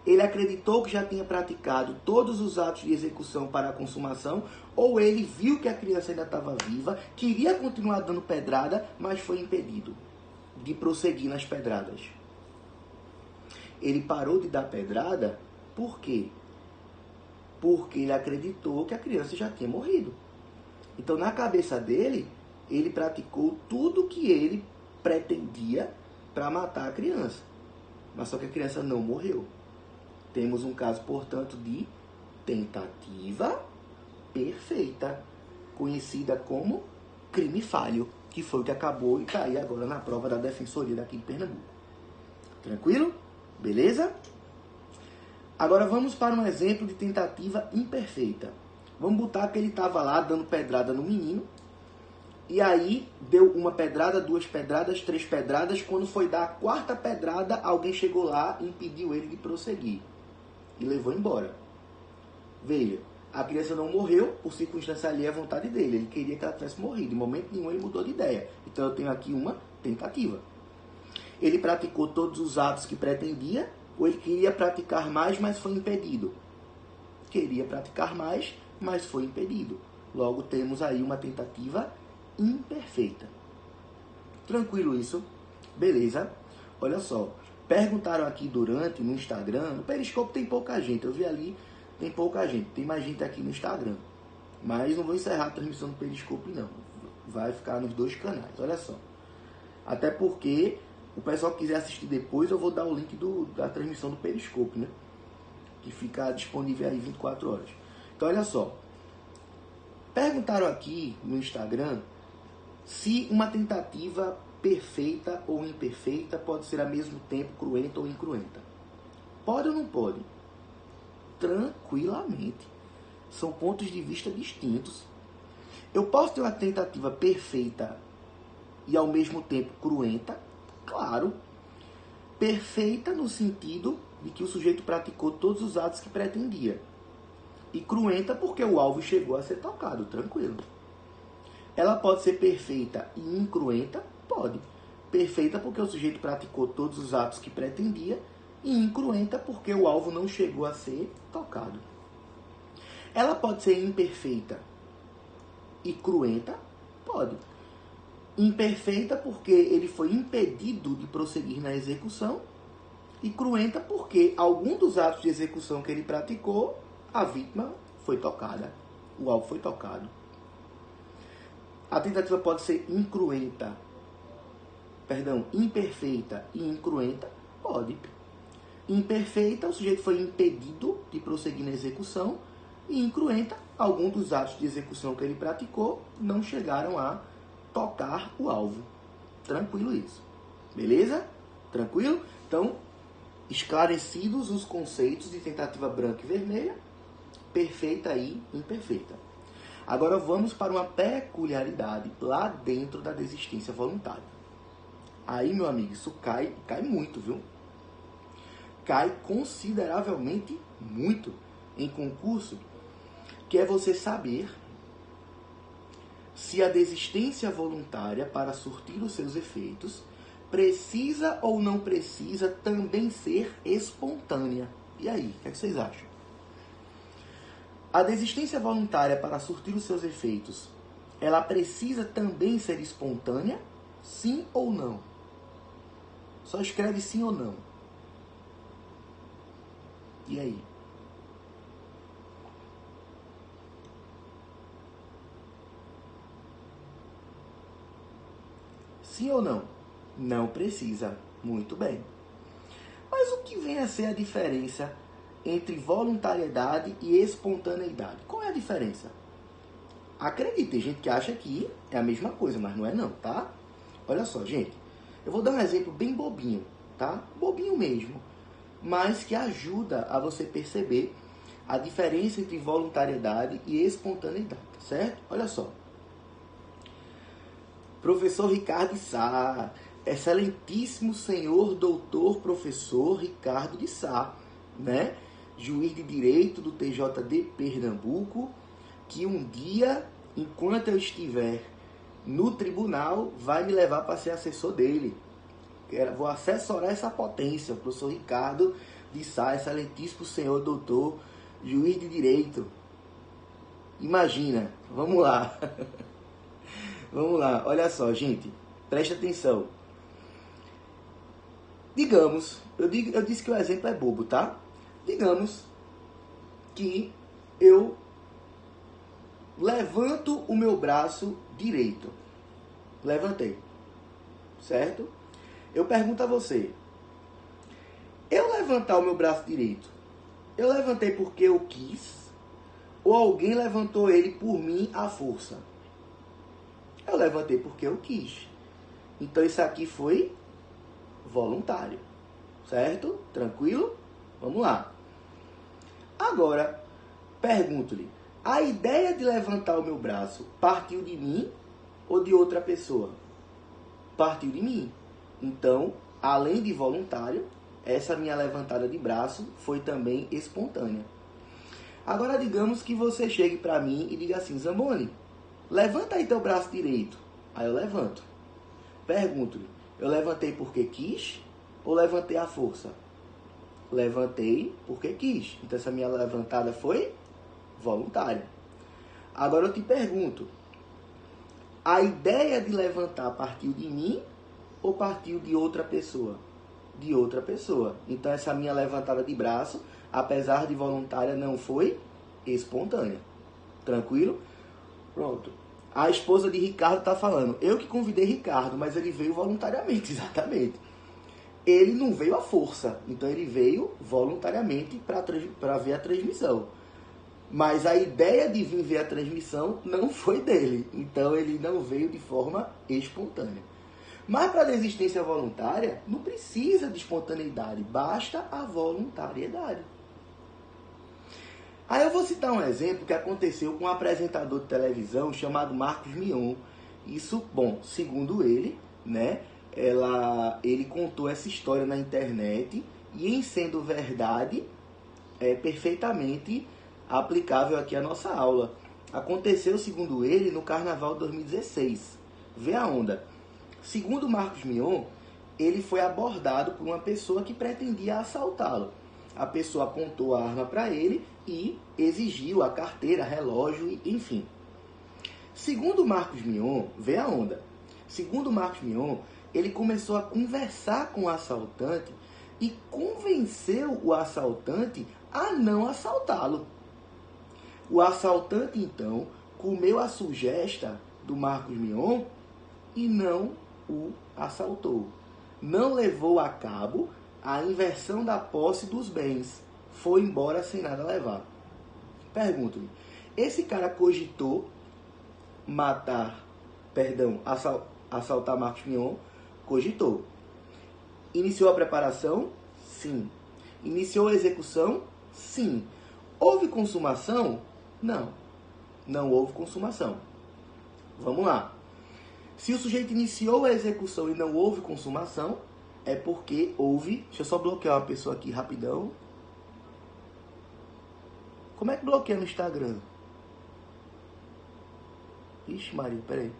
Speaker 1: Ele acreditou que já tinha praticado todos os atos de execução para a consumação, ou ele viu que a criança ainda estava viva, queria continuar dando pedrada, mas foi impedido de prosseguir nas pedradas. Ele parou de dar pedrada, por quê? Porque ele acreditou que a criança já tinha morrido. Então, na cabeça dele, ele praticou tudo o que ele pretendia para matar a criança. Mas só que a criança não morreu. Temos um caso, portanto, de tentativa perfeita, conhecida como crime falho, que foi o que acabou e está aí agora na prova da Defensoria daqui de Pernambuco. Tranquilo? Beleza? Agora vamos para um exemplo de tentativa imperfeita. Vamos botar que ele estava lá dando pedrada no menino, e aí deu uma pedrada, duas pedradas, três pedradas. Quando foi dar a quarta pedrada, alguém chegou lá e impediu ele de prosseguir. E levou embora. Veja, a criança não morreu por circunstância alheia à vontade dele. Ele queria que ela tivesse morrido. Em momento nenhum ele mudou de ideia. Então eu tenho aqui uma tentativa. Ele praticou todos os atos que pretendia, Ou ele queria praticar mais, mas foi impedido? Queria praticar mais, mas foi impedido. Logo, temos aí uma tentativa imperfeita. Tranquilo isso? Beleza? Olha só. Perguntaram aqui durante, no Instagram, no Periscope tem pouca gente. Eu vi ali, tem pouca gente. Tem mais gente aqui no Instagram. Mas não vou encerrar a transmissão do Periscope, não. Vai ficar nos dois canais. Olha só. Até porque o pessoal que quiser assistir depois, eu vou dar o link da transmissão do Periscope, né? Que fica disponível aí 24 horas. Então, olha só. Perguntaram aqui no Instagram se uma tentativa perfeita ou imperfeita pode ser ao mesmo tempo cruenta ou incruenta. Pode ou não pode? Tranquilamente. São pontos de vista distintos. Eu posso ter uma tentativa perfeita e ao mesmo tempo cruenta? Claro. Perfeita no sentido de que o sujeito praticou todos os atos que pretendia. E cruenta porque o alvo chegou a ser tocado, tranquilo. Ela pode ser perfeita e incruenta? Pode. Perfeita porque o sujeito praticou todos os atos que pretendia e incruenta porque o alvo não chegou a ser tocado. Ela pode ser imperfeita e cruenta? Pode. Imperfeita porque ele foi impedido de prosseguir na execução e cruenta porque algum dos atos de execução que ele praticou, a vítima foi tocada. O alvo foi tocado. A tentativa pode ser imperfeita e incruenta? Pode. Imperfeita, o sujeito foi impedido de prosseguir na execução. E incruenta, algum dos atos de execução que ele praticou não chegaram a tocar o alvo. Tranquilo isso. Beleza? Tranquilo? Então, esclarecidos os conceitos de tentativa branca e vermelha, perfeita e imperfeita. Agora vamos para uma peculiaridade lá dentro da desistência voluntária. Aí, meu amigo, isso cai muito, viu? Cai consideravelmente muito em concurso, que é você saber se a desistência voluntária, para surtir os seus efeitos, precisa ou não precisa também ser espontânea. E aí, o que vocês acham? A desistência voluntária, para surtir os seus efeitos, ela precisa também ser espontânea? Sim ou não? Só escreve sim ou não. E aí? Sim ou não? Não precisa. Muito bem. Mas o que vem a ser a diferença entre voluntariedade e espontaneidade? Qual é a diferença? Acredite, tem gente que acha que é a mesma coisa, mas não é não, tá? Olha só, gente. Eu vou dar um exemplo bem bobinho, tá? Bobinho mesmo, mas que ajuda a você perceber a diferença entre voluntariedade e espontaneidade, certo? Olha só. Professor Ricardo de Sá, excelentíssimo senhor doutor professor Ricardo de Sá, né? Juiz de Direito do TJD Pernambuco, que um dia, enquanto eu estiver no tribunal, vai me levar para ser assessor dele. Vou assessorar essa potência, o professor Ricardo de Sá, excelentíssimo senhor doutor, juiz de Direito. Imagina, vamos lá. Vamos lá, olha só, gente, preste atenção. Digamos, eu disse que o exemplo é bobo, tá? Digamos que eu levanto o meu braço direito. Levantei, certo? Eu pergunto a você, eu levantar o meu braço direito, eu levantei porque eu quis ou alguém levantou ele por mim à força? Eu levantei porque eu quis. Então isso aqui foi voluntário. Certo? Tranquilo? Vamos lá. Agora, pergunto-lhe, a ideia de levantar o meu braço partiu de mim ou de outra pessoa? Partiu de mim. Então, além de voluntário, essa minha levantada de braço foi também espontânea. Agora, digamos que você chegue para mim e diga assim, Zamboni, levanta aí teu braço direito. Aí eu levanto. Pergunto-lhe, eu levantei porque quis ou levantei à força? Levantei porque quis. Então essa minha levantada foi voluntária. Agora eu te pergunto, a ideia de levantar partiu de mim ou partiu de outra pessoa? De outra pessoa. Então essa minha levantada de braço, apesar de voluntária, não foi espontânea. Tranquilo? Pronto. A esposa de Ricardo está falando, eu que convidei Ricardo, mas ele veio voluntariamente, exatamente. Ele não veio à força, então ele veio voluntariamente para ver a transmissão. Mas a ideia de vir ver a transmissão não foi dele, então ele não veio de forma espontânea. Mas para a desistência voluntária, não precisa de espontaneidade, basta a voluntariedade. Aí eu vou citar um exemplo que aconteceu com um apresentador de televisão chamado Marcos Mion. Isso, bom, segundo ele, né, ele contou essa história na internet e, em sendo verdade, é perfeitamente aplicável aqui à nossa aula. Aconteceu, segundo ele, no Carnaval de 2016. Vê a onda. Segundo Marcos Mion, ele foi abordado por uma pessoa que pretendia assaltá-lo. A pessoa apontou a arma para ele e exigiu a carteira, relógio, enfim. Segundo Marcos Mion, vê a onda. Segundo Marcos Mion, ele começou a conversar com o assaltante e convenceu o assaltante a não assaltá-lo. O assaltante, então, comeu a sugestão do Marcos Mion e não o assaltou. Não levou a cabo a inversão da posse dos bens. Foi embora sem nada levar. Pergunto-lhe, esse cara cogitou assaltar Marcos Mion? Cogitou. Iniciou a preparação? Sim. Iniciou a execução? Sim. Houve consumação? Não. Não houve consumação. Vamos lá. Se o sujeito iniciou a execução e não houve consumação, é porque houve... Deixa eu só bloquear uma pessoa aqui rapidão. Como é que bloqueia no Instagram? Ixi, Maria, peraí.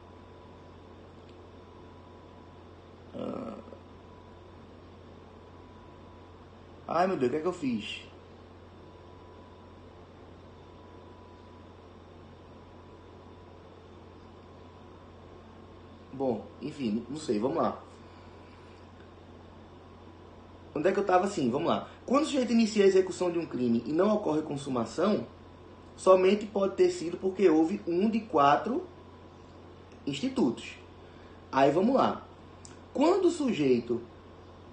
Speaker 1: Ai, meu Deus, o que é que eu fiz? Bom, enfim, não sei, vamos lá. Onde é que eu estava assim? Vamos lá. Quando o sujeito inicia a execução de um crime e não ocorre consumação, somente pode ter sido porque houve um de 4 institutos. Aí vamos lá. Quando o sujeito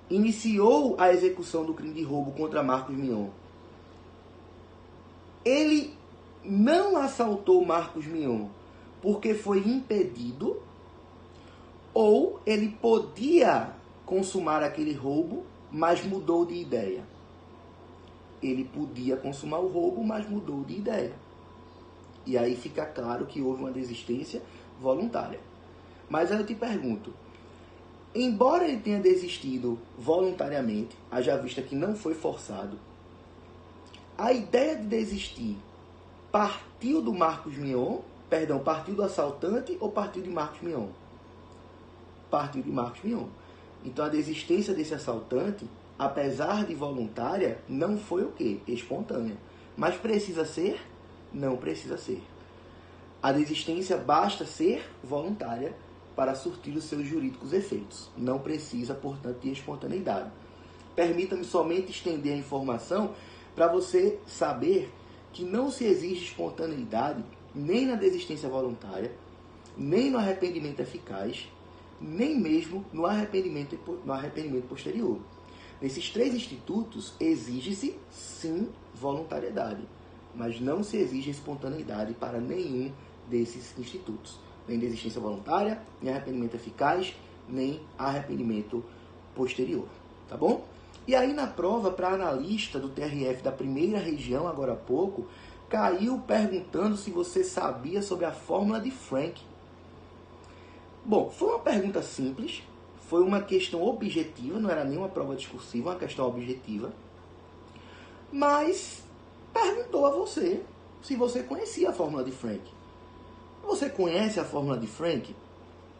Speaker 1: iniciou a execução do crime de roubo contra Marcos Mion, ele não assaltou Marcos Mion porque foi impedido, ou ele podia consumar aquele roubo, mas mudou de ideia. Ele podia consumar o roubo, mas mudou de ideia. E aí fica claro que houve uma desistência voluntária. Mas aí eu te pergunto, embora ele tenha desistido voluntariamente, haja vista que não foi forçado, a ideia de desistir partiu do Marcos Mion, partiu do assaltante ou partiu de Marcos Mion? Partiu de Marcos Mion. Então a desistência desse assaltante, apesar de voluntária, não foi o quê? Espontânea. Mas precisa ser? Não precisa ser. A desistência basta ser voluntária para surtir os seus jurídicos efeitos. Não precisa, portanto, de espontaneidade. Permita-me somente estender a informação para você saber que não se exige espontaneidade nem na desistência voluntária, nem no arrependimento eficaz, nem mesmo no arrependimento posterior. Nesses 3 institutos, exige-se, sim, voluntariedade, mas não se exige espontaneidade para nenhum desses institutos. Nem desistência voluntária, nem arrependimento eficaz, nem arrependimento posterior. Tá bom? E aí na prova, para analista do TRF da primeira região, agora há pouco, caiu perguntando se você sabia sobre a fórmula de Frank. Bom, foi uma pergunta simples, foi uma questão objetiva, não era nem uma prova discursiva, uma questão objetiva, mas perguntou a você se você conhecia a fórmula de Frank. Você conhece a fórmula de Frank?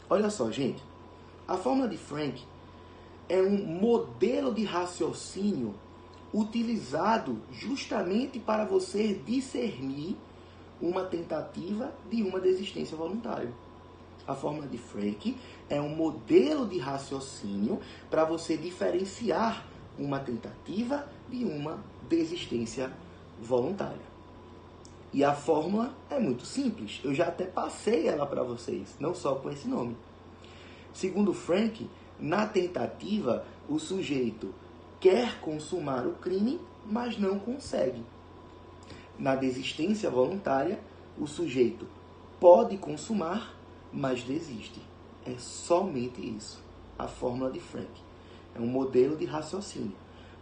Speaker 1: Olha só, gente, a fórmula de Frank é um modelo de raciocínio utilizado justamente para você discernir uma tentativa de uma desistência voluntária. A fórmula de Frank é um modelo de raciocínio para você diferenciar uma tentativa de uma desistência voluntária. E a fórmula é muito simples. Eu já até passei ela para vocês, não só com esse nome. Segundo Frank, na tentativa, o sujeito quer consumar o crime, mas não consegue. Na desistência voluntária, o sujeito pode consumar, mas desiste. É somente isso. A fórmula de Frank. É um modelo de raciocínio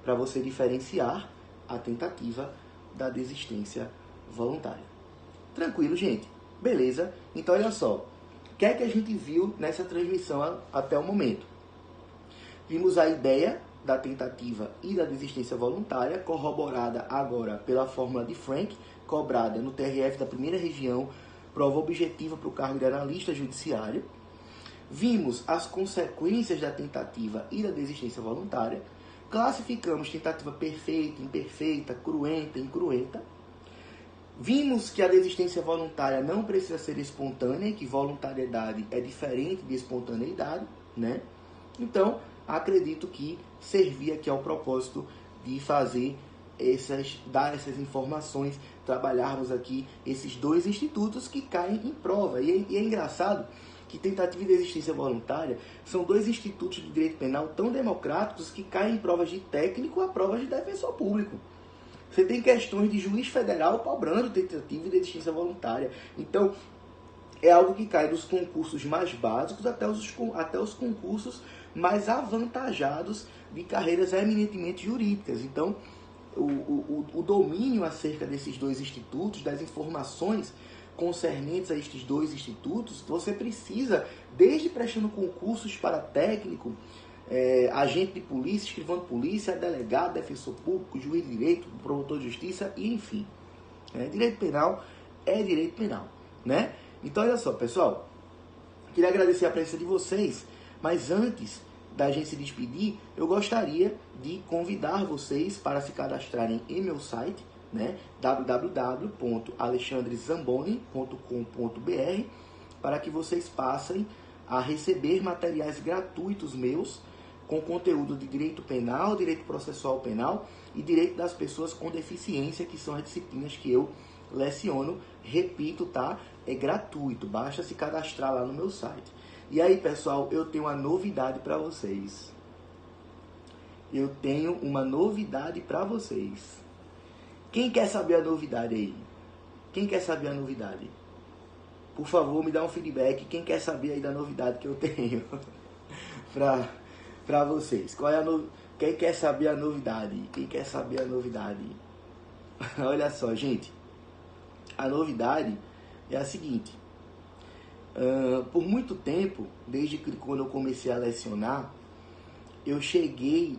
Speaker 1: para você diferenciar a tentativa da desistência voluntária. Tranquilo, gente? Beleza? Então, olha só. O que é que a gente viu nessa transmissão até o momento? Vimos a ideia da tentativa e da desistência voluntária, corroborada agora pela fórmula de Frank, cobrada no TRF da primeira região, prova objetiva para o cargo de analista judiciário. Vimos as consequências da tentativa e da desistência voluntária. Classificamos tentativa perfeita, imperfeita, cruenta, incruenta. Vimos que a desistência voluntária não precisa ser espontânea, que voluntariedade é diferente de espontaneidade, né? Então, acredito que servia aqui ao propósito de fazer dar essas informações, trabalharmos aqui esses dois institutos que caem em prova. E é engraçado que tentativa e desistência voluntária são dois institutos de direito penal tão democráticos que caem em provas de técnico a provas de defensor público. Você tem questões de juiz federal cobrando tentativa e desistência voluntária. Então, é algo que cai dos concursos mais básicos até os concursos mais avantajados de carreiras eminentemente jurídicas. Então, o domínio acerca desses dois institutos, das informações concernentes a estes dois institutos, você precisa, desde prestando concursos para técnico, agente de polícia, escrivão de polícia, delegado, defensor público, juiz de direito, promotor de justiça, e enfim. Direito penal é direito penal, né? Então, olha só, pessoal, queria agradecer a presença de vocês, mas antes da gente se despedir, eu gostaria de convidar vocês para se cadastrarem em meu site, né, www.alexandrezamboni.com.br, para que vocês passem a receber materiais gratuitos meus com conteúdo de direito penal, direito processual penal e direito das pessoas com deficiência, que são as disciplinas que eu leciono. Repito, tá? É gratuito, basta se cadastrar lá no meu site. E aí, pessoal, eu tenho uma novidade para vocês. Eu tenho uma novidade para vocês. Quem quer saber a novidade aí? Quem quer saber a novidade? Por favor, me dá um feedback. Quem quer saber aí da novidade que eu tenho para vocês? Qual é Quem quer saber a novidade? Quem quer saber a novidade? Olha só, gente. A novidade é a seguinte. Por muito tempo, desde que quando eu comecei a lecionar, eu cheguei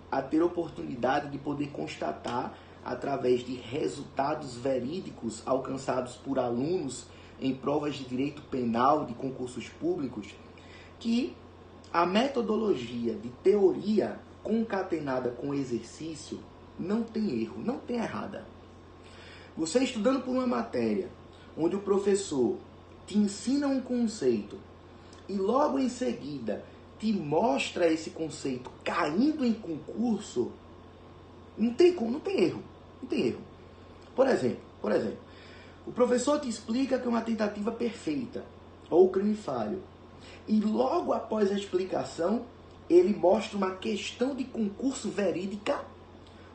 Speaker 1: a ter a oportunidade de poder constatar, através de resultados verídicos alcançados por alunos em provas de direito penal de concursos públicos, que a metodologia de teoria concatenada com exercício não tem erro, não tem errada. Você estudando por uma matéria onde o professor te ensina um conceito e logo em seguida te mostra esse conceito caindo em concurso, não tem erro. Não tem erro. Por exemplo, o professor te explica que é uma tentativa perfeita ou crime falho. E logo após a explicação, ele mostra uma questão de concurso verídica,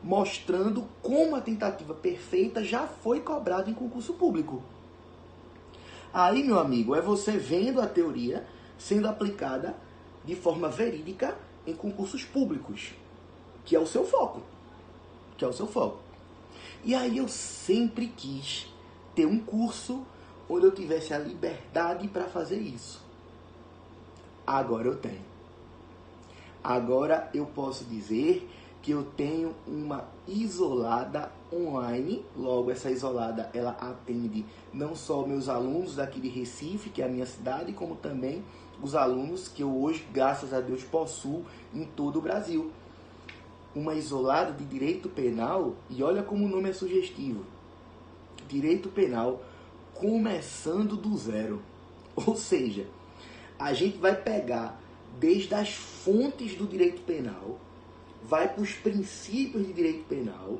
Speaker 1: mostrando como a tentativa perfeita já foi cobrada em concurso público. Aí, meu amigo, é você vendo a teoria sendo aplicada de forma verídica em concursos públicos, que é o seu foco. E aí eu sempre quis ter um curso onde eu tivesse a liberdade para fazer isso. Agora eu tenho. Agora eu posso dizer que eu tenho uma isolada online. Logo, essa isolada, ela atende não só meus alunos daqui de Recife, que é a minha cidade, como também os alunos que eu hoje, graças a Deus, possuo em todo o Brasil. uma isolada de direito penal, e olha como o nome é sugestivo. Direito penal começando do zero. Ou seja, a gente vai pegar desde as fontes do direito penal, vai para os princípios de direito penal,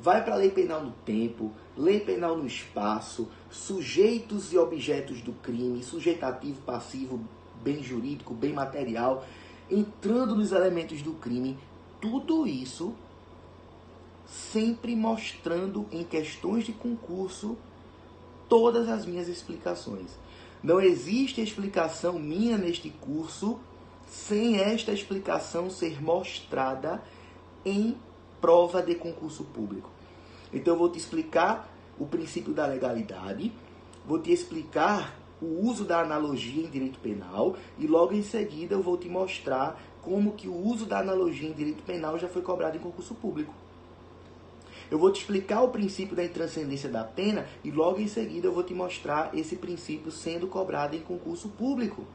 Speaker 1: vai para a lei penal no tempo, lei penal no espaço, sujeitos e objetos do crime, sujeitativo, passivo, bem jurídico, bem material, entrando nos elementos do crime, tudo isso sempre mostrando em questões de concurso todas as minhas explicações. Não existe explicação minha neste curso sem esta explicação ser mostrada em prova de concurso público. Então eu vou te explicar o princípio da legalidade, vou te explicar o uso da analogia em direito penal e logo em seguida eu vou te mostrar como que o uso da analogia em direito penal já foi cobrado em concurso público. Eu vou te explicar o princípio da intranscendência da pena e logo em seguida eu vou te mostrar esse princípio sendo cobrado em concurso público.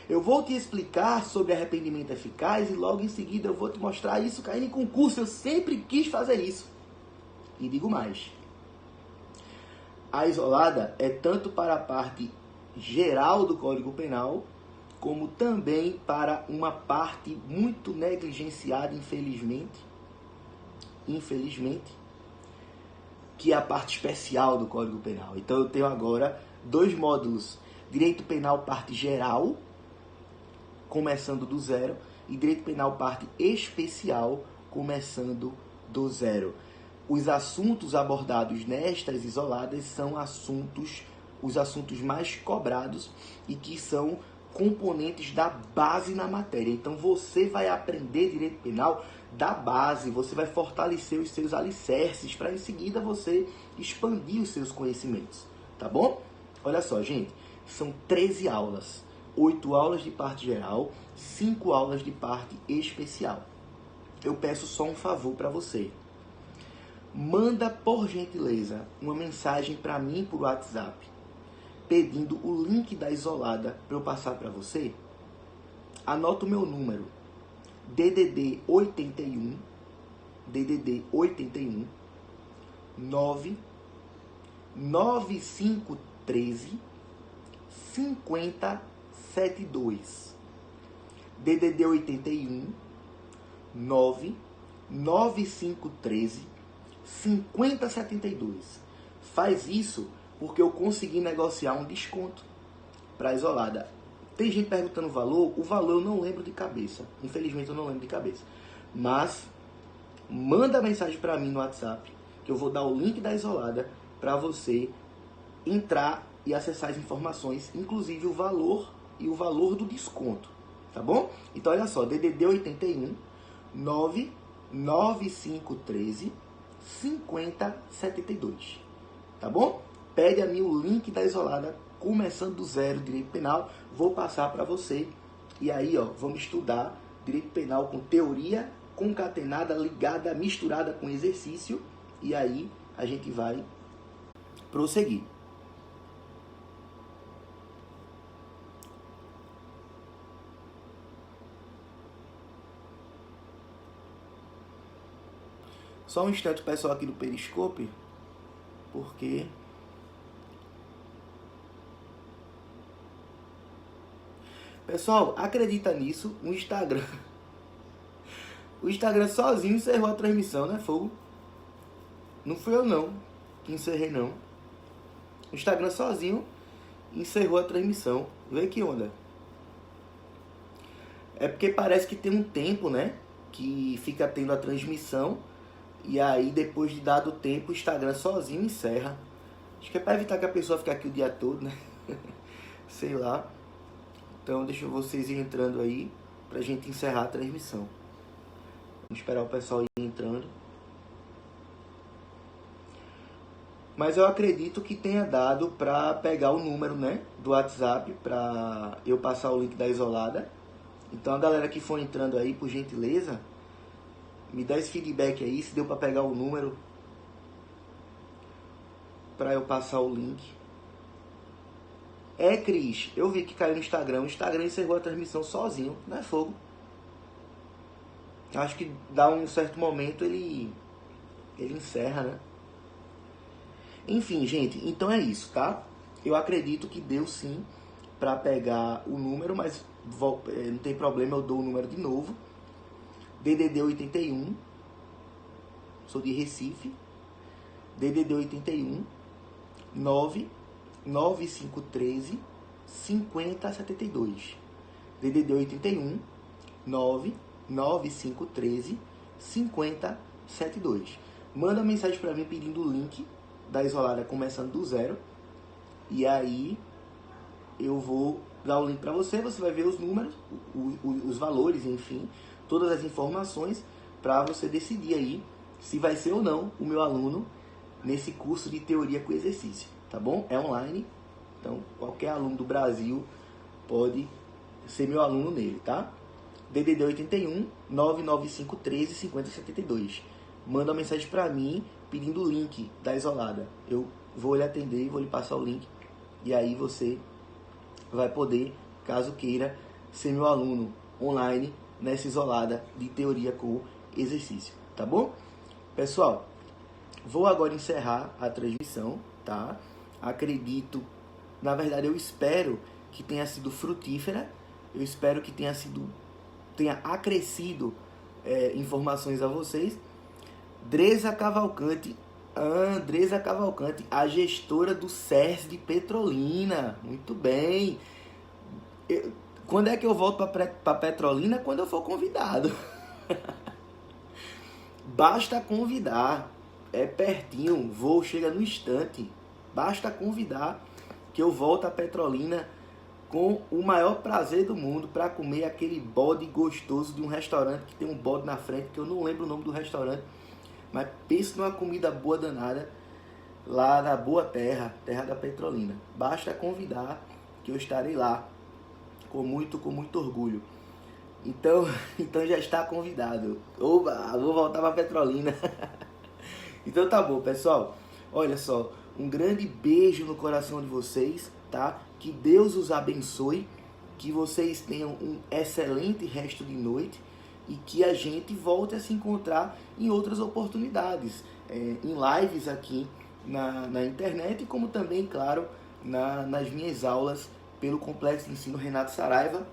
Speaker 1: Eu vou te explicar sobre arrependimento eficaz e logo em seguida eu vou te mostrar isso caindo em concurso. Eu sempre quis fazer isso. E digo mais. A isolada é tanto para a parte geral do Código Penal, como também para uma parte muito negligenciada, infelizmente, que é a parte especial do Código Penal. Então eu tenho agora 2 módulos: Direito Penal parte geral, começando do zero, e Direito Penal parte especial, começando do zero. Os assuntos abordados nestas isoladas são os assuntos mais cobrados e que são componentes da base na matéria. Então você vai aprender direito penal da base, você vai fortalecer os seus alicerces para em seguida você expandir os seus conhecimentos, tá bom? Olha só, gente, são 13 aulas, 8 aulas de parte geral, 5 aulas de parte especial. Eu peço só um favor para você. Manda, por gentileza, uma mensagem para mim por WhatsApp, pedindo o link da isolada para eu passar para você. Anota o meu número, DDD 81 9 9513 5072. DDD 81 9 9513 5072. Faz isso porque eu consegui negociar um desconto para a isolada. Tem gente perguntando o valor eu não lembro de cabeça. Infelizmente eu não lembro de cabeça. Mas manda mensagem para mim no WhatsApp, que eu vou dar o link da isolada para você entrar e acessar as informações, inclusive o valor e o valor do desconto, tá bom? Então olha só, DDD 81 9 9513 5072, tá bom? Pede a mim o link da isolada, começando do zero, direito penal, vou passar para você, e aí, ó, vamos estudar direito penal com teoria concatenada, ligada, misturada com exercício, e aí a gente vai prosseguir. Só um instante, pessoal, aqui do Periscope, porque pessoal, acredita nisso, o Instagram sozinho encerrou a transmissão, né, fogo? Não fui eu não que encerrei não. O Instagram sozinho encerrou a transmissão. Vê que onda. É porque parece que tem um tempo, né, que fica tendo a transmissão. E aí, depois de dado o tempo, o Instagram sozinho encerra. Acho que é para evitar que a pessoa fique aqui o dia todo, né? Sei lá. Então, deixa vocês ir entrando aí pra gente encerrar a transmissão. Vamos esperar o pessoal ir entrando. Mas eu acredito que tenha dado para pegar o número, né, do WhatsApp para eu passar o link da isolada. Então, a galera que for entrando aí, por gentileza, me dá esse feedback aí, se deu para pegar o número para eu passar o link. Cris, eu vi que caiu no Instagram. O Instagram encerrou a transmissão sozinho, não é fogo? Acho que dá um certo momento ele encerra, né? Enfim, gente, então é isso, tá? Eu acredito que deu sim para pegar o número, mas não tem problema, eu dou o número de novo. DDD 81, sou de Recife. DDD 81 99513 5072. DDD 81 99513 5072. Manda uma mensagem para mim pedindo o link da Isolada começando do zero. E aí eu vou dar o link para você, você vai ver os números, os valores, enfim, todas as informações para você decidir aí se vai ser ou não o meu aluno nesse curso de teoria com exercício, tá bom? É online, então qualquer aluno do Brasil pode ser meu aluno nele, tá? DDD 81 99513 5072. Manda uma mensagem para mim pedindo o link da Isolada. Eu vou lhe atender e vou lhe passar o link. E aí você vai poder, caso queira, ser meu aluno online nessa Isolada de teoria com exercício, tá bom? Pessoal, vou agora encerrar a transmissão, tá? Acredito, na verdade eu espero que tenha sido frutífera, eu espero que tenha acrescido informações a vocês. Andresa Cavalcante, a gestora do SERS de Petrolina. Muito bem. Quando é que eu volto para Petrolina? Quando eu for convidado. Basta convidar. É pertinho, o voo chega no instante. Basta convidar que eu volto a Petrolina com o maior prazer do mundo para comer aquele bode gostoso de um restaurante que tem um bode na frente, que eu não lembro o nome do restaurante. Mas pense numa comida boa danada lá na boa terra da Petrolina. Basta convidar que eu estarei lá com muito orgulho. Então já está convidado. Oba, vou voltar para Petrolina. Então tá bom, pessoal. Olha só, um grande beijo no coração de vocês, tá? Que Deus os abençoe, que vocês tenham um excelente resto de noite. E que a gente volte a se encontrar em outras oportunidades, em lives aqui na internet, como também, claro, nas minhas aulas pelo Complexo de Ensino Renato Saraiva,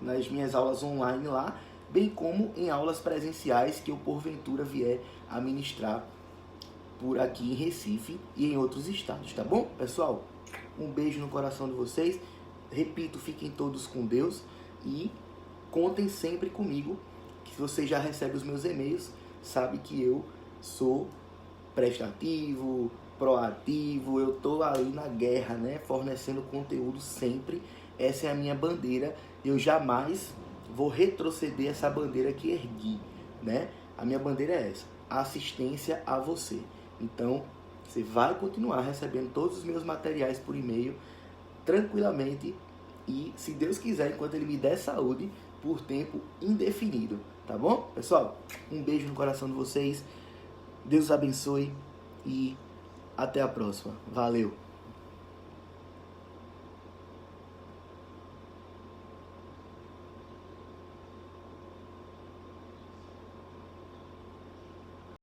Speaker 1: nas minhas aulas online lá, bem como em aulas presenciais que eu porventura vier a ministrar por aqui em Recife e em outros estados, tá bom, pessoal? Um beijo no coração de vocês. Repito, fiquem todos com Deus e contem sempre comigo. Se você já recebe os meus e-mails, sabe que eu sou prestativo, proativo, eu estou ali na guerra, né? Fornecendo conteúdo sempre. Essa é a minha bandeira. Eu jamais vou retroceder essa bandeira que ergui, né? A minha bandeira é essa, assistência a você. Então, você vai continuar recebendo todos os meus materiais por e-mail, tranquilamente, e se Deus quiser, enquanto Ele me der saúde, por tempo indefinido. Tá bom? Pessoal, um beijo no coração de vocês. Deus abençoe e até a próxima. Valeu!